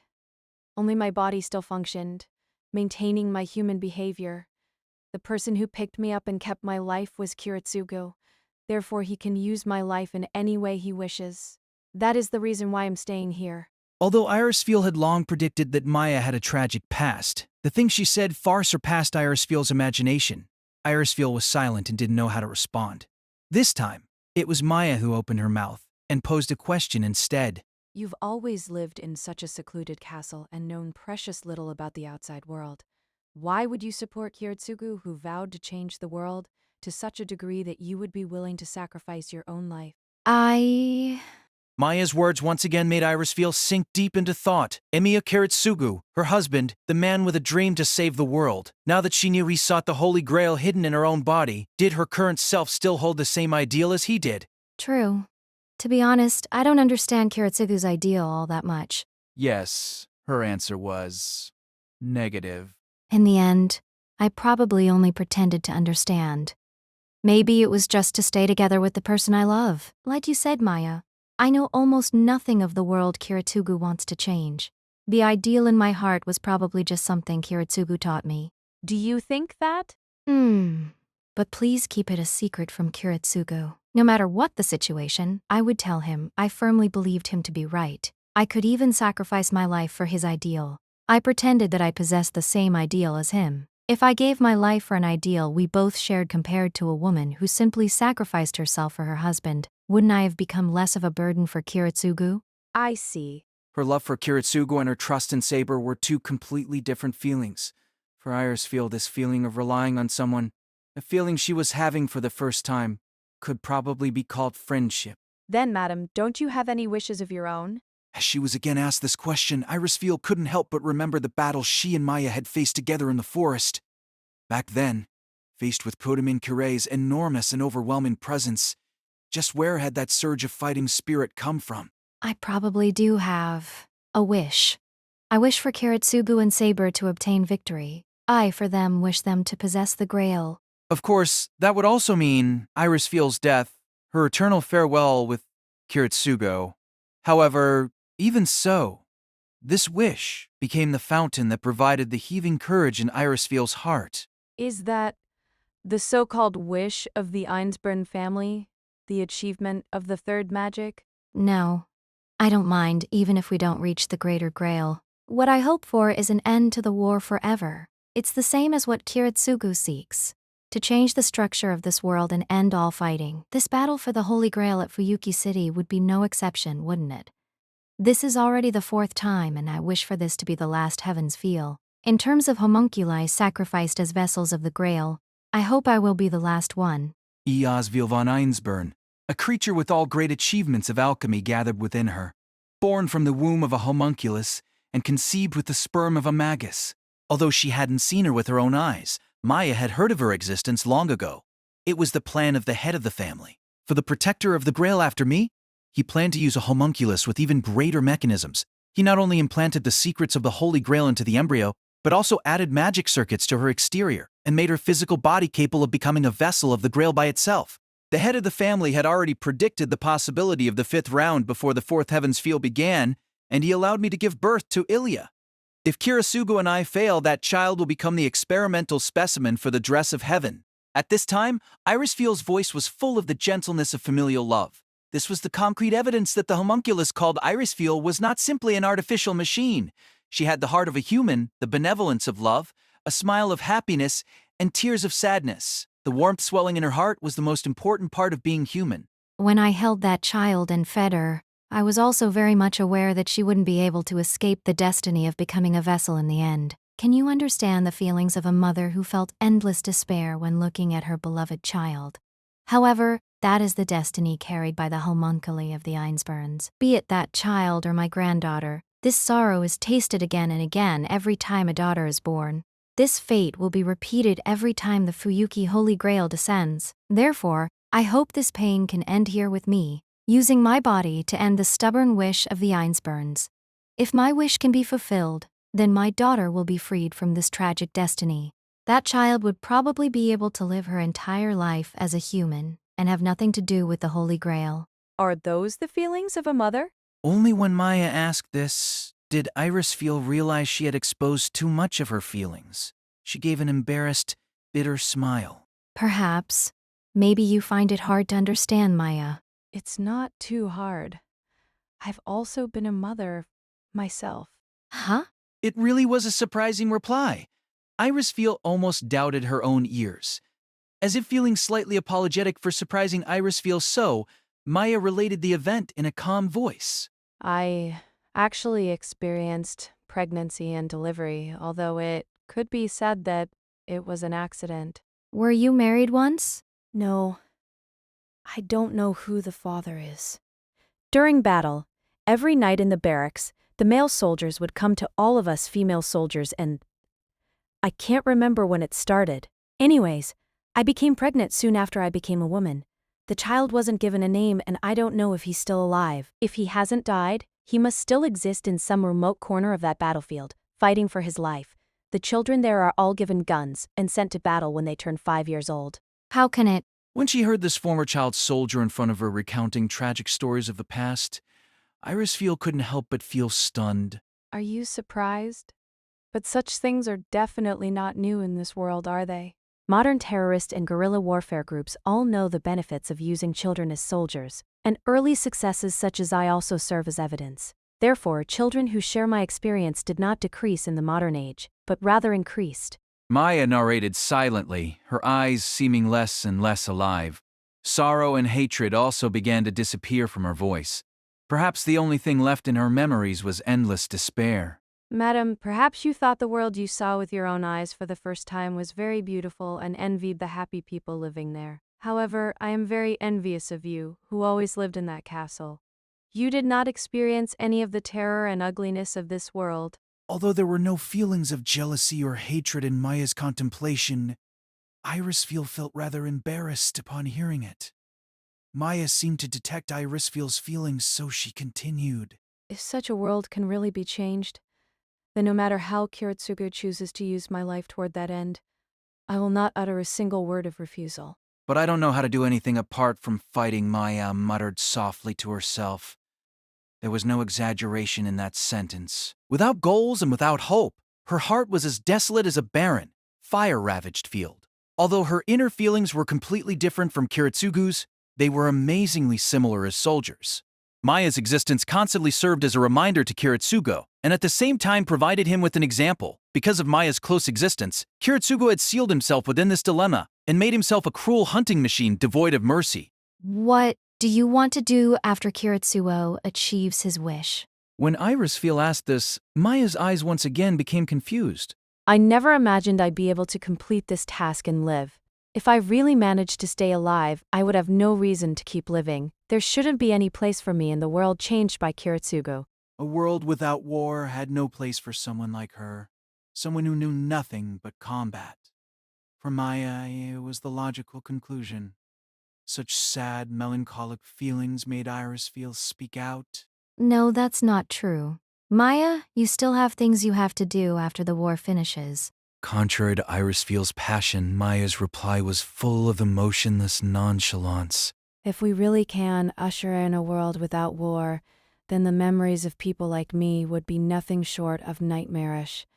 Only my body still functioned, maintaining my human behavior. The person who picked me up and kept my life was Kiritsugu. Therefore, he can use my life in any way he wishes. That is the reason why I'm staying here. Although Irisfiel had long predicted that Maya had a tragic past, the things she said far surpassed Irisfiel's imagination. Irisfiel was silent and didn't know how to respond. This time, it was Maya who opened her mouth and posed a question instead. You've always lived in such a secluded castle and known precious little about the outside world. Why would you support Kiritsugu, who vowed to change the world to such a degree that you would be willing to sacrifice your own life? Maya's words once again made Irisfiel sink deep into thought. Emiya Kiritsugu, her husband, the man with a dream to save the world. Now that she knew he sought the Holy Grail hidden in her own body, did her current self still hold the same ideal as he did? True. To be honest, I don't understand Kiritsugu's ideal all that much. Yes, her answer was negative. In the end, I probably only pretended to understand. Maybe it was just to stay together with the person I love. Like you said, Maya, I know almost nothing of the world Kiritsugu wants to change. The ideal in my heart was probably just something Kiritsugu taught me. Do you think that? But please keep it a secret from Kiritsugu. No matter what the situation, I would tell him I firmly believed him to be right. I could even sacrifice my life for his ideal. I pretended that I possessed the same ideal as him. If I gave my life for an ideal we both shared compared to a woman who simply sacrificed herself for her husband, wouldn't I have become less of a burden for Kiritsugu? I see. Her love for Kiritsugu and her trust in Saber were two completely different feelings. For Irisfiel, this feeling of relying on someone, a feeling she was having for the first time, could probably be called friendship. Then, madam, don't you have any wishes of your own? As she was again asked this question, Irisfiel couldn't help but remember the battle she and Maya had faced together in the forest. Back then, faced with Kodamin Kirei's enormous and overwhelming presence, just where had that surge of fighting spirit come from? I probably do have a wish. I wish for Kiritsugu and Saber to obtain victory. I, for them, wish them to possess the Grail. Of course, that would also mean Irisfiel's death, her eternal farewell with Kiritsugu. However, even so, this wish became the fountain that provided the heaving courage in Irisfiel's heart. Is that the so-called wish of the Einsburn family? The achievement of the third magic? No, I don't mind even if we don't reach the Greater Grail. What I hope for is an end to the war forever. It's the same as what Kiritsugu seeks. To change the structure of this world and end all fighting. This battle for the Holy Grail at Fuyuki City would be no exception, wouldn't it? This is already the 4th time, and I wish for this to be the last heavens feel. In terms of homunculi sacrificed as vessels of the Grail, I hope I will be the last one. Eosviel von Einsburn, a creature with all great achievements of alchemy gathered within her, born from the womb of a homunculus and conceived with the sperm of a magus. Although she hadn't seen her with her own eyes, Maya had heard of her existence long ago. It was the plan of the head of the family. For the protector of the Grail after me, he planned to use a homunculus with even greater mechanisms. He not only implanted the secrets of the Holy Grail into the embryo, but also added magic circuits to her exterior and made her physical body capable of becoming a vessel of the Grail by itself. The head of the family had already predicted the possibility of the 5th round before the 4th Heaven's Field began, and he allowed me to give birth to Ilya. If Kiritsugu and I fail, that child will become the experimental specimen for the dress of heaven. At this time, Irisfiel's voice was full of the gentleness of familial love. This was the concrete evidence that the homunculus called Irisfiel was not simply an artificial machine. She had the heart of a human, the benevolence of love, a smile of happiness, and tears of sadness. The warmth swelling in her heart was the most important part of being human. When I held that child and fed her, I was also very much aware that she wouldn't be able to escape the destiny of becoming a vessel in the end. Can you understand the feelings of a mother who felt endless despair when looking at her beloved child? However, that is the destiny carried by the homunculi of the Einsburns. Be it that child or my granddaughter, this sorrow is tasted again and again every time a daughter is born. This fate will be repeated every time the Fuyuki Holy Grail descends. Therefore, I hope this pain can end here with me, using my body to end the stubborn wish of the Einsburns. If my wish can be fulfilled, then my daughter will be freed from this tragic destiny. That child would probably be able to live her entire life as a human and have nothing to do with the Holy Grail. Are those the feelings of a mother? Only when Maya asked this did Irisfiel realize she had exposed too much of her feelings. She gave an embarrassed, bitter smile. Perhaps. Maybe you find it hard to understand, Maya. It's not too hard. I've also been a mother myself. Huh? It really was a surprising reply. Irisfeel almost doubted her own ears. As if feeling slightly apologetic for surprising Irisfeel so, Maya related the event in a calm voice. I actually experienced pregnancy and delivery, although it could be said that it was an accident. Were you married once? No, I don't know who the father is. During battle, every night in the barracks, the male soldiers would come to all of us female soldiers and I can't remember when it started. Anyways, I became pregnant soon after I became a woman. The child wasn't given a name and I don't know if he's still alive. If he hasn't died, he must still exist in some remote corner of that battlefield, fighting for his life. The children there are all given guns and sent to battle when they turn 5 years old. How can it? When she heard this former child soldier in front of her recounting tragic stories of the past, Irisfeel couldn't help but feel stunned. Are you surprised? But such things are definitely not new in this world, are they? Modern terrorist and guerrilla warfare groups all know the benefits of using children as soldiers, and early successes such as I also serve as evidence. Therefore, children who share my experience did not decrease in the modern age, but rather increased. Maya narrated silently, her eyes seeming less and less alive. Sorrow and hatred also began to disappear from her voice. Perhaps the only thing left in her memories was endless despair. Madam, perhaps you thought the world you saw with your own eyes for the first time was very beautiful and envied the happy people living there. However, I am very envious of you, who always lived in that castle. You did not experience any of the terror and ugliness of this world. Although there were no feelings of jealousy or hatred in Maya's contemplation, Irisfeel felt rather embarrassed upon hearing it. Maya seemed to detect Irisfeel's feelings, so she continued. If such a world can really be changed, then no matter how Kiritsugu chooses to use my life toward that end, I will not utter a single word of refusal. But I don't know how to do anything apart from fighting, Maya muttered softly to herself. There was no exaggeration in that sentence. Without goals and without hope, her heart was as desolate as a barren, fire-ravaged field. Although her inner feelings were completely different from Kiritsugu's, they were amazingly similar as soldiers. Maya's existence constantly served as a reminder to Kiritsugu, and at the same time provided him with an example. Because of Maya's close existence, Kiritsugu had sealed himself within this dilemma and made himself a cruel hunting machine devoid of mercy. What do you want to do after Kiritsuo achieves his wish? When Irisfeel asked this, Maya's eyes once again became confused. I never imagined I'd be able to complete this task and live. If I really managed to stay alive, I would have no reason to keep living. There shouldn't be any place for me in the world changed by Kiritsugu. A world without war had no place for someone like her, someone who knew nothing but combat. For Maya, it was the logical conclusion. Such sad, melancholic feelings made Irisfeel speak out. No, that's not true. Maya, you still have things you have to do after the war finishes. Contrary to Irisfeel's passion, Maya's reply was full of emotionless nonchalance. If we really can usher in a world without war, then the memories of people like me would be nothing short of nightmarish.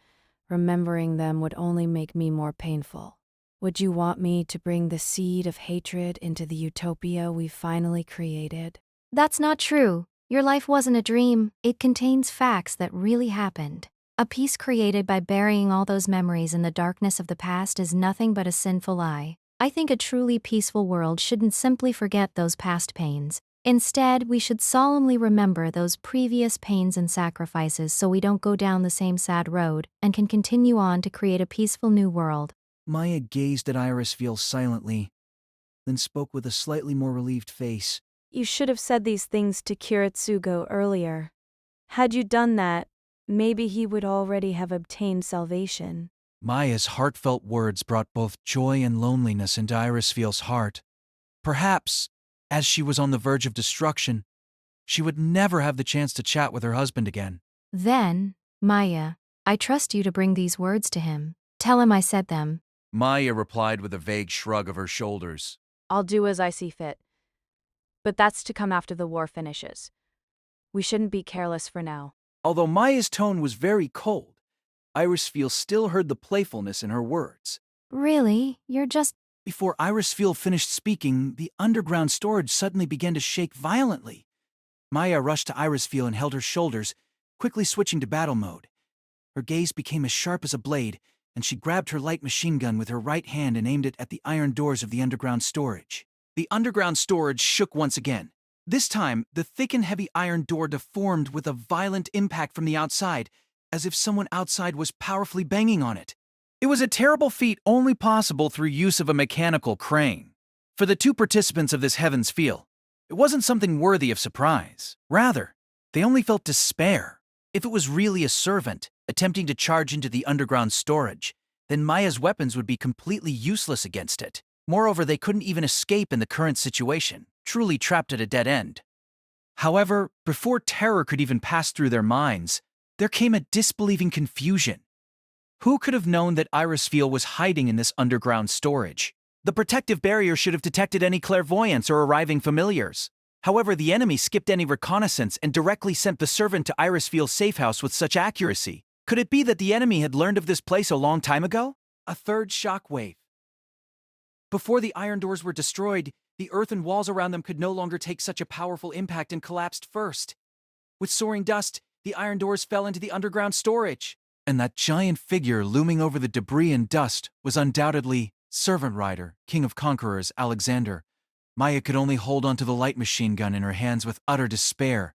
Remembering them would only make me more painful. Would you want me to bring the seed of hatred into the utopia we finally created? That's not true. Your life wasn't a dream. It contains facts that really happened. A peace created by burying all those memories in the darkness of the past is nothing but a sinful lie. I think a truly peaceful world shouldn't simply forget those past pains. Instead, we should solemnly remember those previous pains and sacrifices so we don't go down the same sad road and can continue on to create a peaceful new world. Maya gazed at Irisfeel silently, then spoke with a slightly more relieved face. You should have said these things to Kiritsugu earlier. Had you done that, maybe he would already have obtained salvation. Maya's heartfelt words brought both joy and loneliness into Irisfeel's heart. Perhaps, as she was on the verge of destruction, she would never have the chance to chat with her husband again. Then, Maya, I trust you to bring these words to him. Tell him I said them. Maya replied with a vague shrug of her shoulders. I'll do as I see fit. But that's to come after the war finishes. We shouldn't be careless for now. Although Maya's tone was very cold, Irisfeel still heard the playfulness in her words. Really? You're just Before Irisfield finished speaking, the underground storage suddenly began to shake violently. Maya rushed to Irisfield and held her shoulders, quickly switching to battle mode. Her gaze became as sharp as a blade, and she grabbed her light machine gun with her right hand and aimed it at the iron doors of the underground storage. The underground storage shook once again. This time, the thick and heavy iron door deformed with a violent impact from the outside, as if someone outside was powerfully banging on it. It was a terrible feat only possible through use of a mechanical crane. For the two participants of this Heaven's Feel, it wasn't something worthy of surprise. Rather, they only felt despair. If it was really a servant attempting to charge into the underground storage, then Maya's weapons would be completely useless against it. Moreover, they couldn't even escape in the current situation, truly trapped at a dead end. However, before terror could even pass through their minds, there came a disbelieving confusion. Who could have known that Irisfield was hiding in this underground storage? The protective barrier should have detected any clairvoyance or arriving familiars. However, the enemy skipped any reconnaissance and directly sent the servant to Irisfield's safe house with such accuracy. Could it be that the enemy had learned of this place a long time ago? A third shockwave. Before the iron doors were destroyed, the earthen walls around them could no longer take such a powerful impact and collapsed first. With soaring dust, the iron doors fell into the underground storage. And that giant figure looming over the debris and dust was undoubtedly Servant Rider, King of Conquerors, Alexander. Maya could only hold onto the light machine gun in her hands with utter despair.